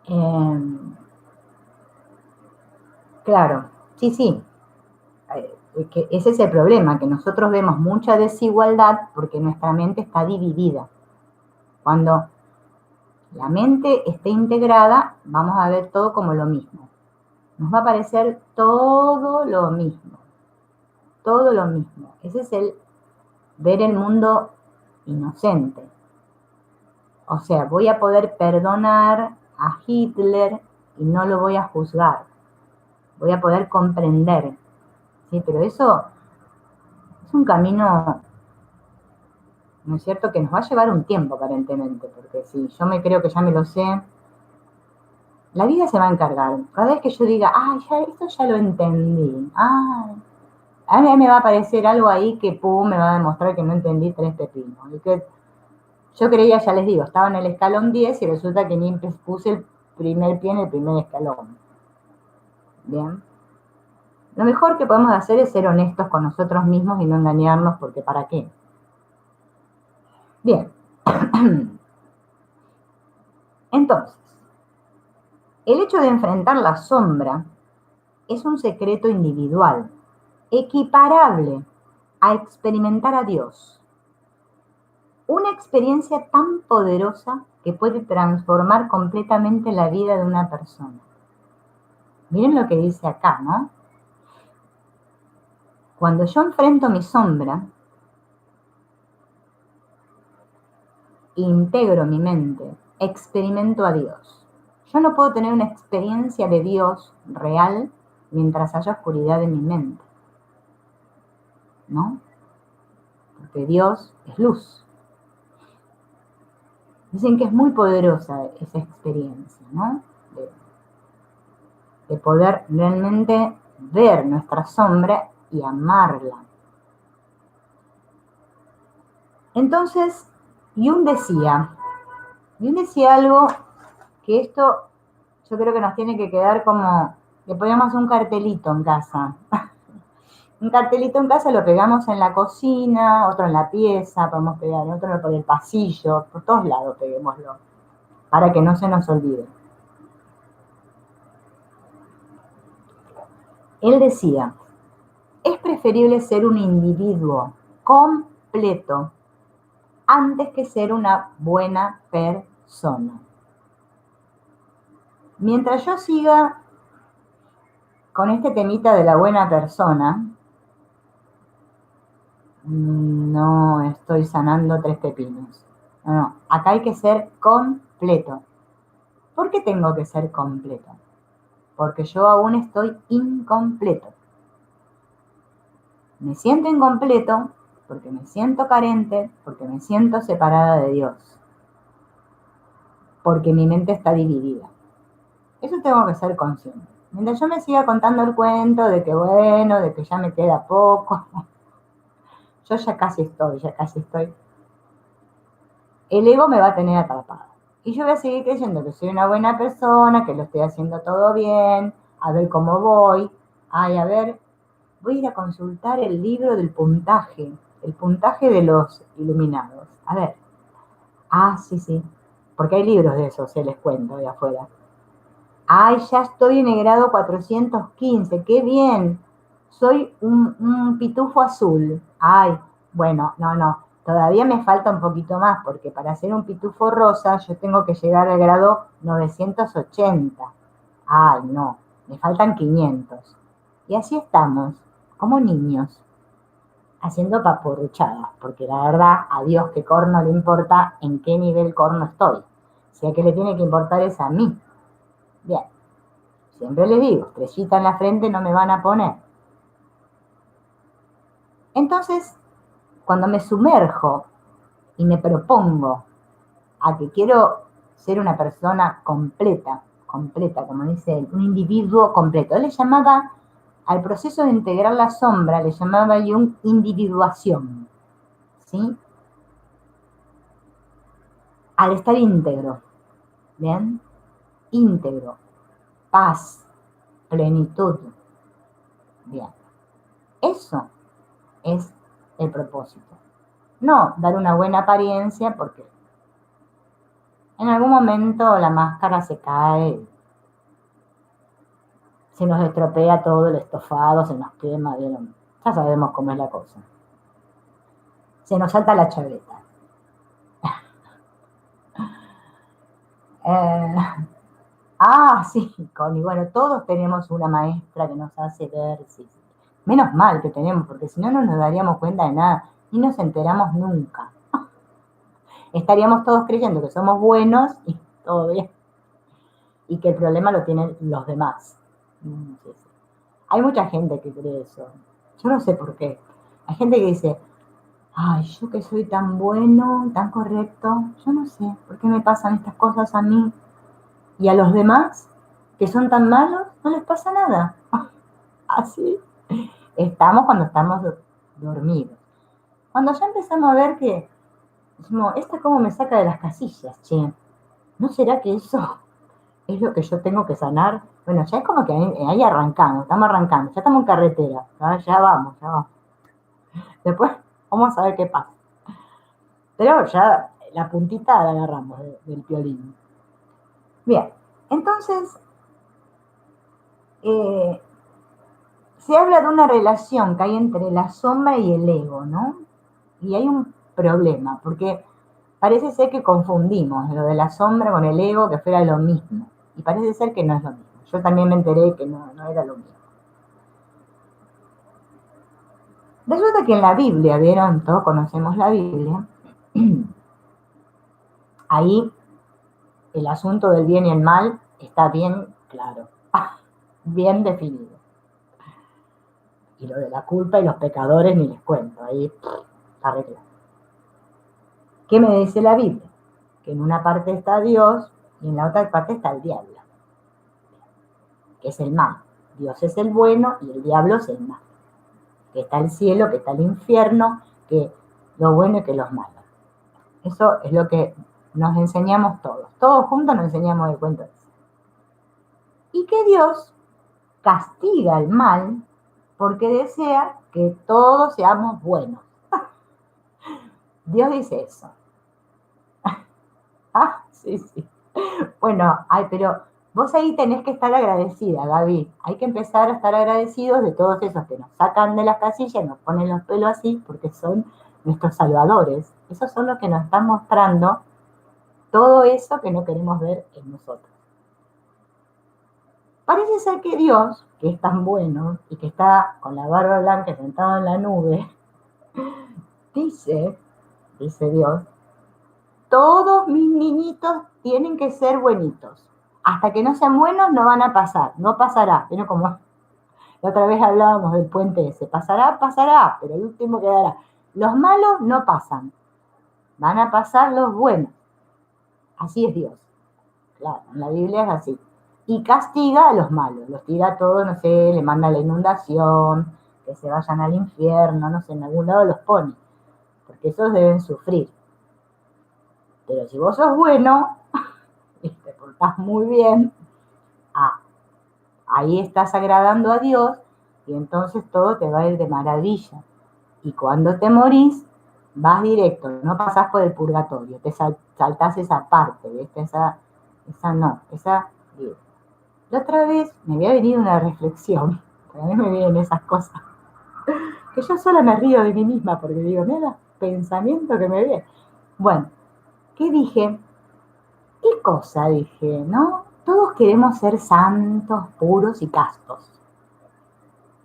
bueno. Claro, sí, sí. Que ese es el problema, que nosotros vemos mucha desigualdad porque nuestra mente está dividida. Cuando la mente esté integrada, vamos a ver todo como lo mismo. Nos va a parecer todo lo mismo. Todo lo mismo. Ese es el ver el mundo inocente. O sea, voy a poder perdonar a Hitler y no lo voy a juzgar. Voy a poder comprender. ¿Sí? Pero eso es un camino, ¿no es cierto?, que nos va a llevar un tiempo aparentemente, porque si yo me creo que ya me lo sé, la vida se va a encargar. Cada vez que yo diga, esto ya lo entendí, a mí me va a aparecer algo ahí que me va a demostrar que no entendí tres pepinos. Y que yo creía, ya les digo, estaba en el escalón 10 y resulta que ni puse el primer pie en el primer escalón. Bien. Lo mejor que podemos hacer es ser honestos con nosotros mismos y no engañarnos, porque ¿para qué? Bien. Entonces, el hecho de enfrentar la sombra es un secreto individual, equiparable a experimentar a Dios. Una experiencia tan poderosa que puede transformar completamente la vida de una persona. Miren lo que dice acá, ¿no? Cuando yo enfrento mi sombra, integro mi mente, experimento a Dios. Yo no puedo tener una experiencia de Dios real mientras haya oscuridad en mi mente, ¿no? Porque Dios es luz. Dicen que es muy poderosa esa experiencia, ¿no? De poder realmente ver nuestra sombra y amarla. Entonces, Jung decía algo que esto yo creo que nos tiene que quedar como, le ponemos un cartelito en casa. Un cartelito en casa lo pegamos en la cocina, otro en la pieza, podemos pegar otro por el pasillo, por todos lados peguémoslo, para que no se nos olvide. Él decía, es preferible ser un individuo completo antes que ser una buena persona. Mientras yo siga con este temita de la buena persona, no estoy sanando tres pepinos. No, acá hay que ser completo. ¿Por qué tengo que ser completo? Porque yo aún estoy incompleto. Me siento incompleto porque me siento carente, porque me siento separada de Dios, porque mi mente está dividida. Eso tengo que ser consciente. Mientras yo me siga contando el cuento de que bueno, de que ya me queda poco, yo ya casi estoy, el ego me va a tener atrapado. Y yo voy a seguir creyendo que soy una buena persona, que lo estoy haciendo todo bien, a ver cómo voy. Voy a ir a consultar el libro del puntaje, el puntaje de los iluminados. A ver. Sí, porque hay libros de eso, se les cuento de afuera. Ya estoy en el grado 415, qué bien. Soy un pitufo azul. Bueno, no. Todavía me falta un poquito más, porque para hacer un pitufo rosa yo tengo que llegar al grado 980. Ay, no, me faltan 500. Y así estamos, como niños, haciendo paporruchadas, porque la verdad, a Dios que corno le importa en qué nivel corno estoy. Si a que le tiene que importar es a mí. Bien, siempre les digo, estrellita en la frente no me van a poner. Entonces, cuando me sumerjo y me propongo a que quiero ser una persona completa, completa, como dice él, un individuo completo. Él le llamaba, al proceso de integrar la sombra, le llamaba Jung individuación, ¿sí? Al estar íntegro, ¿bien? Íntegro, paz, plenitud, bien. Eso es el propósito. No dar una buena apariencia porque en algún momento la máscara se cae, se nos estropea todo el estofado, se nos quema, ¿vieron? Ya sabemos cómo es la cosa. Se nos salta la chaveta. Eh, sí, Connie, bueno, todos tenemos una maestra que nos hace ver, sí, sí. Menos mal que tenemos, porque si no, no nos daríamos cuenta de nada y nos enteramos nunca. Estaríamos todos creyendo que somos buenos y todo bien, y que el problema lo tienen los demás. Sí, sí. Hay mucha gente que cree eso. Yo no sé por qué. Hay gente que dice, ay, yo que soy tan bueno, tan correcto, yo no sé por qué me pasan estas cosas a mí y a los demás que son tan malos, no les pasa nada. Así estamos cuando estamos dormidos. Cuando ya empezamos a ver que, decimos, ¿esta cómo me saca de las casillas, che? ¿No será que eso es lo que yo tengo que sanar? Bueno, ya es como que ahí arrancamos, estamos arrancando, ya estamos en carretera, ya vamos, ya vamos. Después vamos a ver qué pasa. Pero ya la puntita la agarramos del piolín. Bien, entonces se habla de una relación que hay entre la sombra y el ego, ¿no? Y hay un problema, porque parece ser que confundimos lo de la sombra con el ego, que fuera lo mismo. Y parece ser que no es lo mismo. Yo también me enteré que no era lo mismo. Resulta que en la Biblia, ¿vieron? Todos conocemos la Biblia. Ahí el asunto del bien y el mal está bien claro, bien definido. Y lo de la culpa y los pecadores ni les cuento, ahí está arreglado. ¿Qué me dice la Biblia? Que en una parte está Dios y en la otra parte está el diablo, que es el mal. Dios es el bueno y el diablo es el mal. Que está el cielo, que está el infierno, que lo bueno y que los malos. Eso es lo que nos enseñamos todos. Todos juntos nos enseñamos el cuento de eso. Y que Dios castiga el mal porque desea que todos seamos buenos. Dios dice eso. Sí, sí. Bueno, pero vos ahí tenés que estar agradecida, Gaby. Hay que empezar a estar agradecidos de todos esos que nos sacan de las casillas, nos ponen los pelos así, porque son nuestros salvadores. Esos son los que nos están mostrando todo eso que no queremos ver en nosotros. Parece ser que Dios, que es tan bueno y que está con la barba blanca sentado en la nube, dice Dios, todos mis niñitos tienen que ser buenitos. Hasta que no sean buenos no van a pasar, no pasará. Pero como la otra vez hablábamos del puente ese, pasará, pasará, pero el último quedará. Los malos no pasan, van a pasar los buenos. Así es Dios. Claro, en la Biblia es así. Y castiga a los malos, los tira a todos, no sé, le manda la inundación, que se vayan al infierno, no sé, en algún lado los pone, porque esos deben sufrir. Pero si vos sos bueno y te portás muy bien, ahí estás agradando a Dios y entonces todo te va a ir de maravilla. Y cuando te morís, vas directo, no pasás por el purgatorio, te saltás esa parte, ¿viste? Esa no, esa digo. La otra vez me había venido una reflexión, porque a mí me vienen esas cosas, que yo sola me río de mí misma porque digo, mira, pensamiento que me viene. Bueno, ¿qué dije? ¿Qué cosa dije, no? Todos queremos ser santos, puros y castos.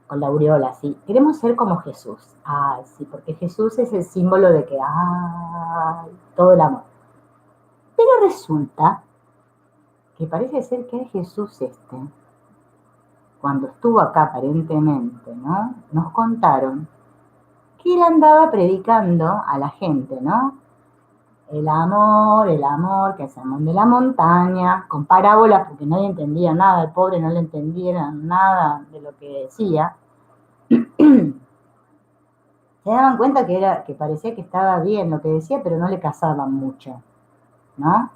Con la aureola, sí. Queremos ser como Jesús. Ay, sí, porque Jesús es el símbolo de que, ay, todo el amor. Pero resulta que parece ser que el Jesús cuando estuvo acá aparentemente, ¿no? Nos contaron que él andaba predicando a la gente, ¿no? El amor, que es el amor de la montaña, con parábolas, porque nadie entendía nada, el pobre no le entendía nada de lo que decía. Se daban cuenta que parecía que estaba bien lo que decía, pero no le casaban mucho, ¿no?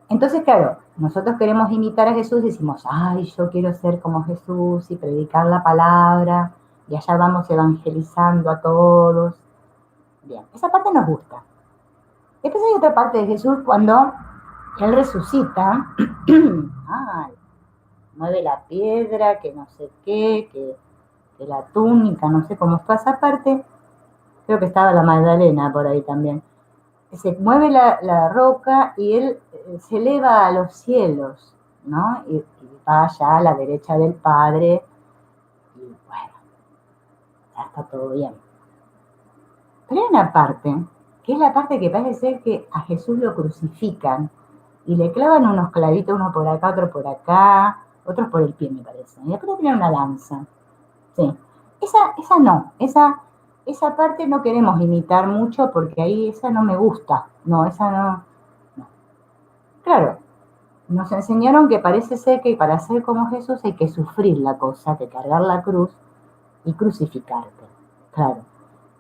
Entonces, claro, nosotros queremos imitar a Jesús y decimos, ay, yo quiero ser como Jesús y predicar la palabra, y allá vamos evangelizando a todos. Bien, esa parte nos gusta. Después hay otra parte de Jesús cuando Él resucita, ay, mueve la piedra, que no sé qué, que la túnica, no sé cómo está esa parte. Creo que estaba la Magdalena por ahí también. Se mueve la roca y él se eleva a los cielos, ¿no? Y va allá a la derecha del Padre y bueno, ya está todo bien. Pero hay una parte, que es la parte que parece ser que a Jesús lo crucifican y le clavan unos clavitos, uno por acá, otro por acá, otros por el pie, me parece. Y después tiene una lanza. Sí. Esa no, esa parte no queremos imitar mucho porque ahí esa no me gusta. No, esa no. No. Claro, nos enseñaron que parece ser que para ser como Jesús hay que sufrir la cosa, que cargar la cruz y crucificarte. Claro.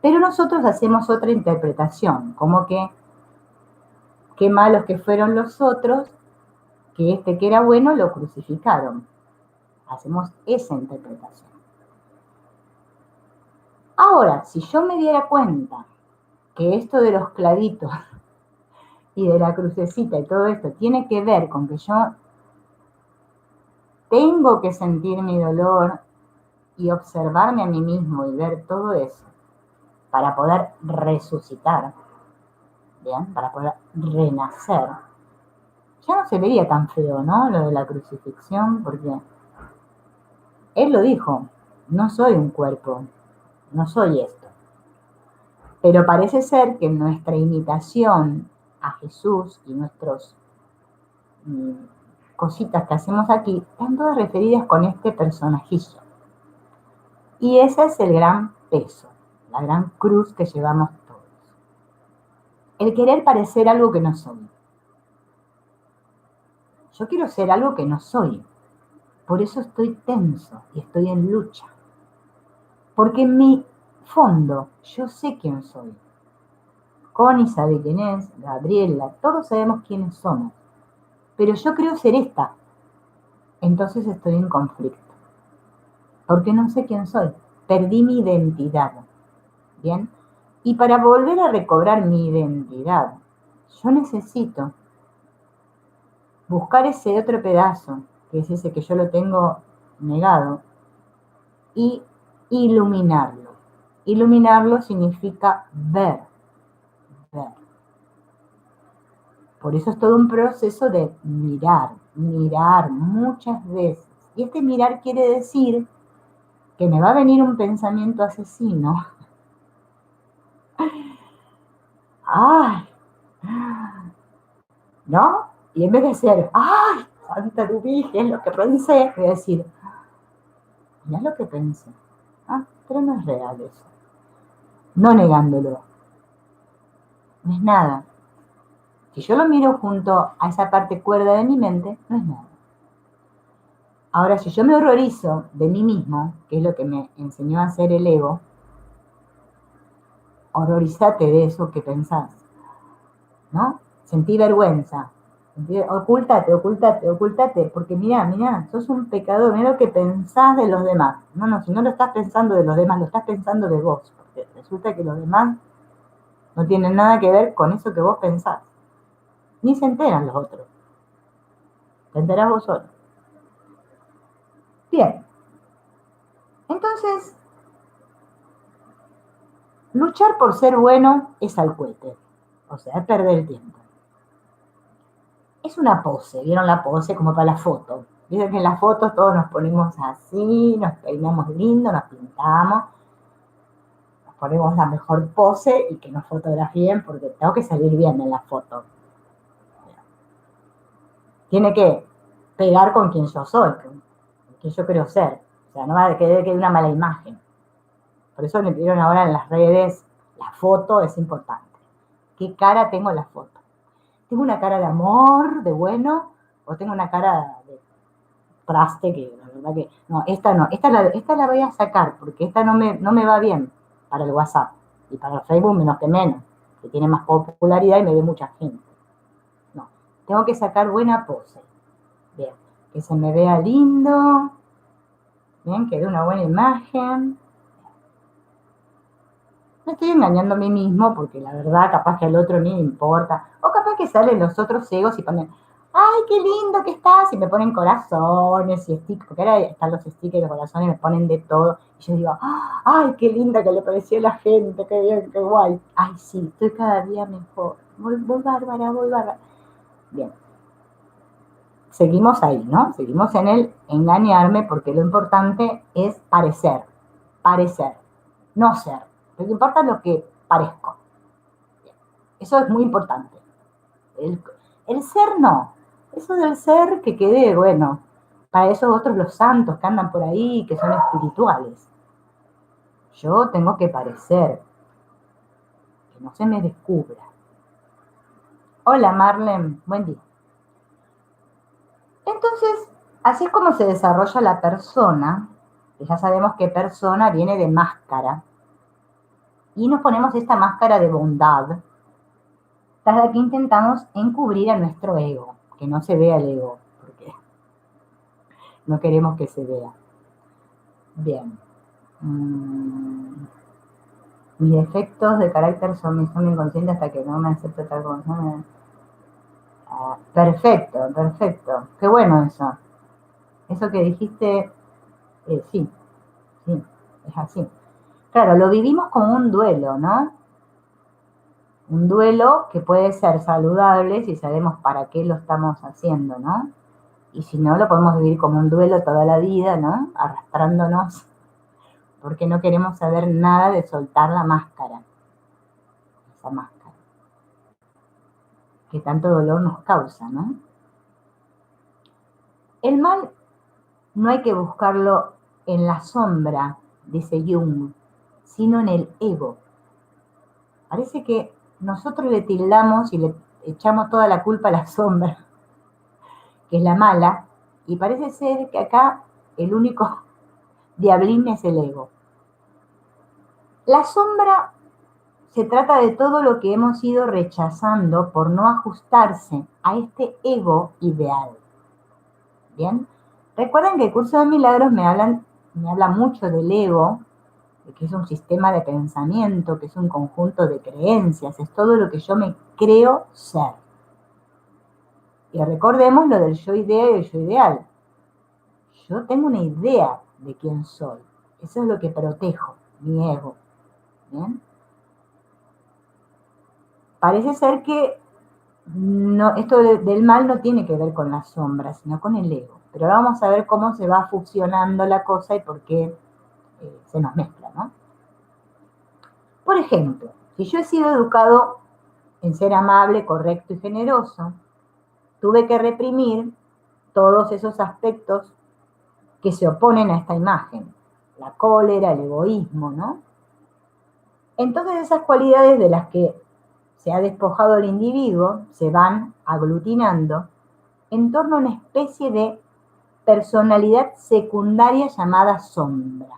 Pero nosotros hacemos otra interpretación, como que qué malos que fueron los otros, que que era bueno lo crucificaron. Hacemos esa interpretación. Ahora, si yo me diera cuenta que esto de los clavitos y de la crucecita y todo esto tiene que ver con que yo tengo que sentir mi dolor y observarme a mí mismo y ver todo eso para poder resucitar, ¿bien? Para poder renacer. Ya no se vería tan feo, ¿no? Lo de la crucifixión, porque él lo dijo, no soy un cuerpo, no soy esto. Pero parece ser que nuestra imitación a Jesús y nuestros cositas que hacemos aquí están todas referidas con este personajillo. Y ese es el gran peso, la gran cruz que llevamos todos. El querer parecer algo que no soy. Yo quiero ser algo que no soy. Por eso estoy tenso y estoy en lucha. Porque en mi fondo yo sé quién soy. Connie sabe quién es, Gabriela, todos sabemos quiénes somos. Pero yo creo ser esta. Entonces estoy en conflicto. Porque no sé quién soy. Perdí mi identidad. ¿Bien? Y para volver a recobrar mi identidad, yo necesito buscar ese otro pedazo, que es ese que yo lo tengo negado, y iluminarlo. Iluminarlo significa ver, ver. Por eso es todo un proceso de mirar, mirar muchas veces. Y este mirar quiere decir que me va a venir un pensamiento asesino. ¡Ay! ¿No? Y en vez de ser, ¡ay! Santa Rubí, ¿qué es lo que pensé? Voy a decir, mirá lo que pensé. Ah, pero no es real eso. No negándolo. No es nada. Si yo lo miro junto a esa parte cuerda de mi mente, no es nada. Ahora, si yo me horrorizo de mí mismo, que es lo que me enseñó a hacer el ego, horrorizate de eso que pensás, ¿no? Sentí vergüenza. Ocúltate, ocúltate, ocúltate, porque mirá, sos un pecador, mirá lo que pensás de los demás. No, si no lo estás pensando de los demás, lo estás pensando de vos, porque resulta que los demás no tienen nada que ver con eso que vos pensás. Ni se enteran los otros. Te enterás vos solo. Bien. Entonces, Luchar por ser bueno es al cohete, o sea, es perder el tiempo. Es una pose, ¿vieron la pose? Como para la foto. Dicen que en las fotos todos nos ponemos así, nos peinamos lindo, nos pintamos, nos ponemos la mejor pose y que nos fotografíen porque tengo que salir bien en la foto. Tiene que pegar con quien yo soy, con quien yo quiero ser. O sea, no va a querer que dé una mala imagen. Por eso me pidieron ahora en las redes, la foto es importante. ¿Qué cara tengo en la foto? ¿Tengo una cara de amor, de bueno? ¿O tengo una cara de traste que la verdad que... No, esta la voy a sacar porque esta no me va bien para el WhatsApp. Y para el Facebook menos, que tiene más popularidad y me ve mucha gente. No, tengo que sacar buena pose. Bien, que se me vea lindo, bien, que dé una buena imagen. Me estoy engañando a mí mismo porque la verdad capaz que al otro ni le importa. O capaz que salen los otros egos y ponen, ay, qué lindo que estás. Y me ponen corazones y stickers, porque ahora están los stickers y los corazones y me ponen de todo. Y yo digo, ay, qué linda que le pareció a la gente, qué bien, qué guay. Ay, sí, estoy cada día mejor. Voy bárbara, voy bárbara. Bien, seguimos ahí, ¿no? Seguimos en el engañarme porque lo importante es parecer, no ser. Lo que importa es lo que parezco. Eso es muy importante. El, el ser no. Eso del ser que quede, bueno, para esos otros los santos que andan por ahí, que son espirituales. Yo tengo que parecer, que no se me descubra. Hola Marlene, buen día. Entonces, así es como se desarrolla la persona, que ya sabemos que persona viene de máscara, y nos ponemos esta máscara de bondad, tras la que intentamos encubrir a nuestro ego, que no se vea el ego, porque no queremos que se vea. Bien. Mis defectos de carácter son inconscientes hasta que no me acepto tal como... perfecto, perfecto. Qué bueno eso. Eso que dijiste, sí, sí, es así. Claro, lo vivimos como un duelo, ¿no? Un duelo que puede ser saludable si sabemos para qué lo estamos haciendo, ¿no? Y si no, lo podemos vivir como un duelo toda la vida, ¿no? Arrastrándonos, porque no queremos saber nada de soltar la máscara, esa máscara, que tanto dolor nos causa, ¿no? El mal no hay que buscarlo en la sombra, dice Jung, sino en el ego. Parece que nosotros le tildamos y le echamos toda la culpa a la sombra, que es la mala, y parece ser que acá el único diablín es el ego. La sombra se trata de todo lo que hemos ido rechazando por no ajustarse a este ego ideal. ¿Bien? Recuerden que el curso de milagros me habla mucho del ego, de que es un sistema de pensamiento, que es un conjunto de creencias, es todo lo que yo me creo ser. Y recordemos lo del yo idea y el yo ideal. Yo tengo una idea de quién soy. Eso es lo que protejo, mi ego. ¿Bien? Parece ser que no, esto del mal no tiene que ver con la sombra, sino con el ego. Pero ahora vamos a ver cómo se va fusionando la cosa y por qué se nos mezcla, ¿no? Por ejemplo, si yo he sido educado en ser amable, correcto y generoso, tuve que reprimir todos esos aspectos que se oponen a esta imagen, la cólera, el egoísmo, ¿no? Entonces esas cualidades de las que se ha despojado el individuo se van aglutinando en torno a una especie de personalidad secundaria llamada sombra.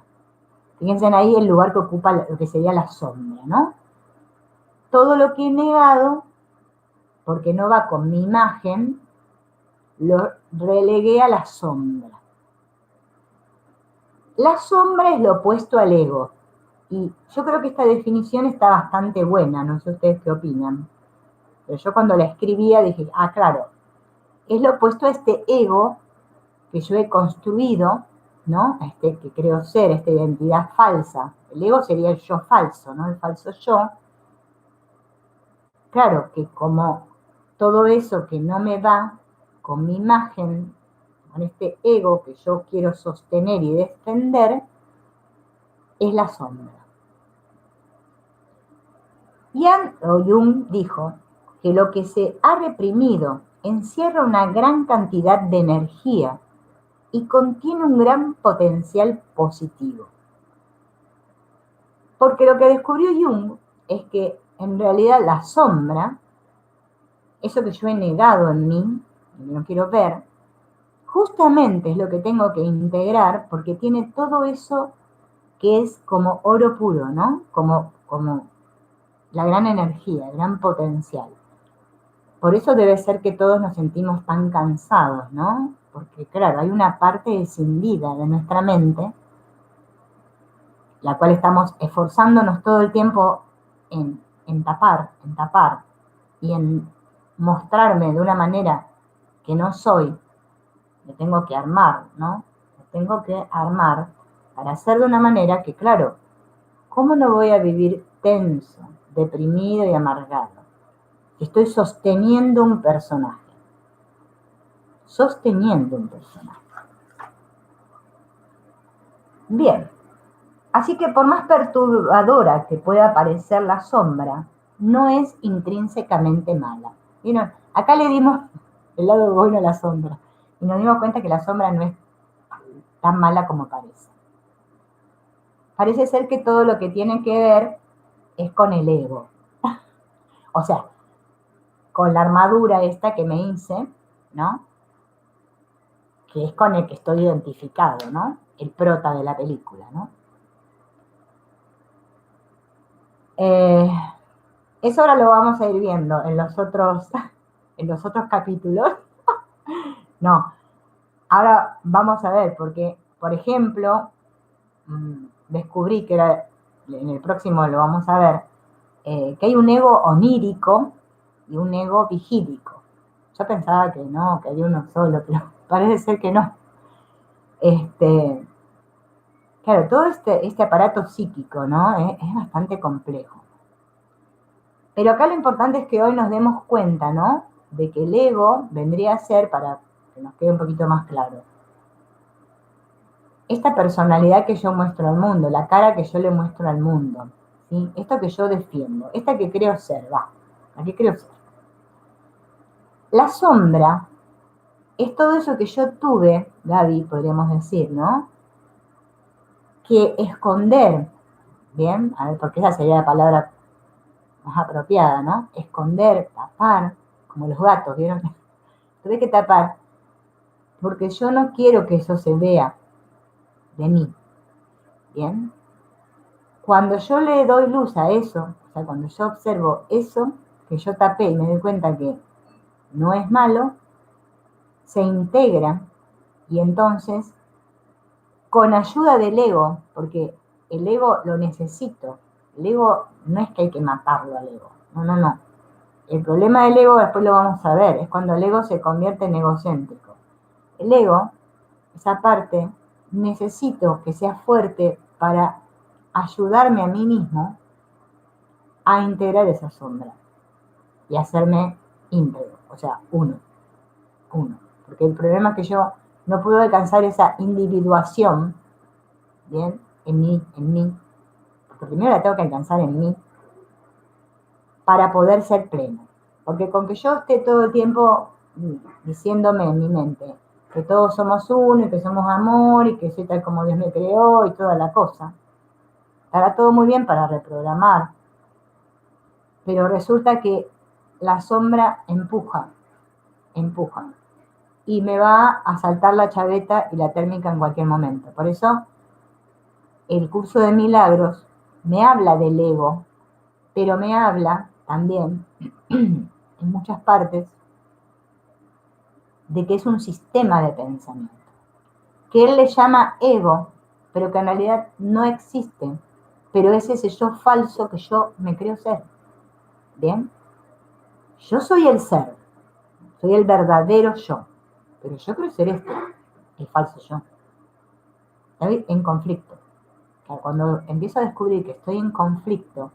Fíjense ahí el lugar que ocupa lo que sería la sombra, ¿no? Todo lo que he negado, porque no va con mi imagen, lo relegué a la sombra. La sombra es lo opuesto al ego. Y yo creo que esta definición está bastante buena, no sé ustedes qué opinan. Pero yo cuando la escribía dije, claro, es lo opuesto a este ego que yo he construido, ¿no? A este que creo ser, esta identidad falsa, El ego sería el yo falso, ¿no? El falso yo. Claro que como todo eso que no me va con mi imagen, con este ego que yo quiero sostener y defender, es la sombra. Jung dijo que lo que se ha reprimido encierra una gran cantidad de energía y contiene un gran potencial positivo. Porque lo que descubrió Jung es que en realidad la sombra, eso que yo he negado en mí, y no quiero ver, justamente es lo que tengo que integrar porque tiene todo eso que es como oro puro, ¿no? Como la gran energía, el gran potencial. Por eso debe ser que todos nos sentimos tan cansados, ¿no? Porque claro, hay una parte escindida de nuestra mente, la cual estamos esforzándonos todo el tiempo en tapar, y en mostrarme de una manera que no soy. Me tengo que armar, ¿no? Me tengo que armar para hacer de una manera que, claro, ¿cómo no voy a vivir tenso, deprimido y amargado? Estoy sosteniendo un personaje. Sosteniendo un personaje. Bien, así que por más perturbadora que pueda parecer la sombra, no es intrínsecamente mala. ¿Vieron? Acá le dimos el lado bueno a la sombra y nos dimos cuenta que la sombra no es tan mala como parece. Parece ser que todo lo que tiene que ver es con el ego. O sea, con la armadura esta que me hice, ¿no? Que es con el que estoy identificado, ¿no? El prota de la película, ¿no? Eso ahora lo vamos a ir viendo en los otros capítulos. No, ahora vamos a ver, porque, por ejemplo, descubrí que en el próximo lo vamos a ver, que hay un ego onírico y un ego vigílico. Yo pensaba que no, que había uno solo, pero parece ser que no. Claro, todo este aparato psíquico, ¿no? Es bastante complejo. Pero acá lo importante es que hoy nos demos cuenta, ¿no? De que el ego vendría a ser, para que nos quede un poquito más claro, esta personalidad que yo muestro al mundo, la cara que yo le muestro al mundo, ¿sí? Esto que yo defiendo, esta que creo ser, la que creo ser. La sombra es todo eso que yo tuve, Gaby, podríamos decir, ¿no? Que esconder, ¿bien? A ver, porque esa sería la palabra más apropiada, ¿no? Esconder, tapar, como los gatos, ¿vieron? Tuve que tapar, porque yo no quiero que eso se vea de mí, ¿bien? Cuando yo le doy luz a eso, o sea, cuando yo observo eso que yo tapé y me doy cuenta que no es malo, se integra y entonces, con ayuda del ego, porque el ego lo necesito, el ego no es que hay que matarlo al ego, no. El problema del ego, después lo vamos a ver, es cuando el ego se convierte en egocéntrico. El ego, esa parte, necesito que sea fuerte para ayudarme a mí mismo a integrar esa sombra y hacerme íntegro, o sea, uno. Porque el problema es que yo no puedo alcanzar esa individuación, ¿bien? En mí, porque primero la tengo que alcanzar en mí para poder ser pleno. Porque con que yo esté todo el tiempo diciéndome en mi mente que todos somos uno y que somos amor y que soy tal como Dios me creó y toda la cosa, estará todo muy bien para reprogramar, pero resulta que la sombra empuja, y me va a saltar la chaveta y la térmica en cualquier momento. Por eso el curso de milagros me habla del ego, pero me habla también en muchas partes de que es un sistema de pensamiento, que él le llama ego, pero que en realidad no existe, pero es ese yo falso que yo me creo ser. ¿Bien? Yo soy el ser, soy el verdadero yo, pero yo creo ser esto, el falso yo. ¿Está bien? En conflicto. sea, cuando empiezo a descubrir que estoy en conflicto,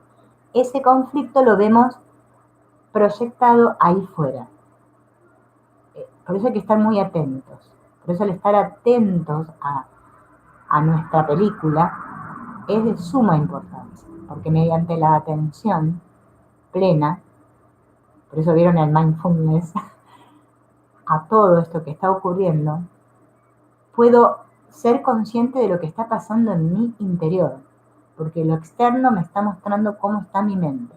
ese conflicto lo vemos proyectado ahí fuera. Por eso hay que estar muy atentos. Por eso el estar atentos a nuestra película es de suma importancia, porque mediante la atención plena, por eso vieron el mindfulness, a todo esto que está ocurriendo, puedo ser consciente de lo que está pasando en mi interior, porque lo externo me está mostrando cómo está mi mente.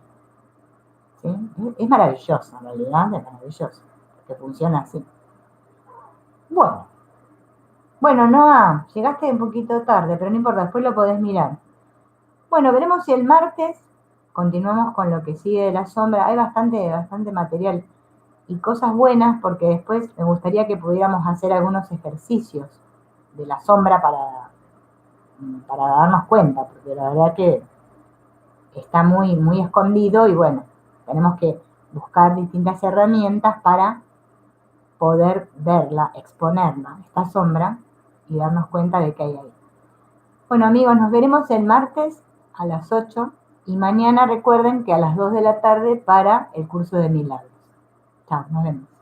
¿Sí? Es maravilloso, en realidad, es maravilloso, que funciona así. Bueno, Noah, llegaste un poquito tarde, pero no importa, después lo podés mirar. Bueno, veremos si el martes continuamos con lo que sigue de la sombra. Hay bastante material y cosas buenas, porque después me gustaría que pudiéramos hacer algunos ejercicios de la sombra para darnos cuenta, porque la verdad que está muy escondido y bueno, tenemos que buscar distintas herramientas para poder verla, exponerla, esta sombra, y darnos cuenta de que hay ahí. Bueno amigos, nos veremos el martes a las 8 y mañana recuerden que a las 2 de la tarde para el curso de milagros. Chao, nos vemos.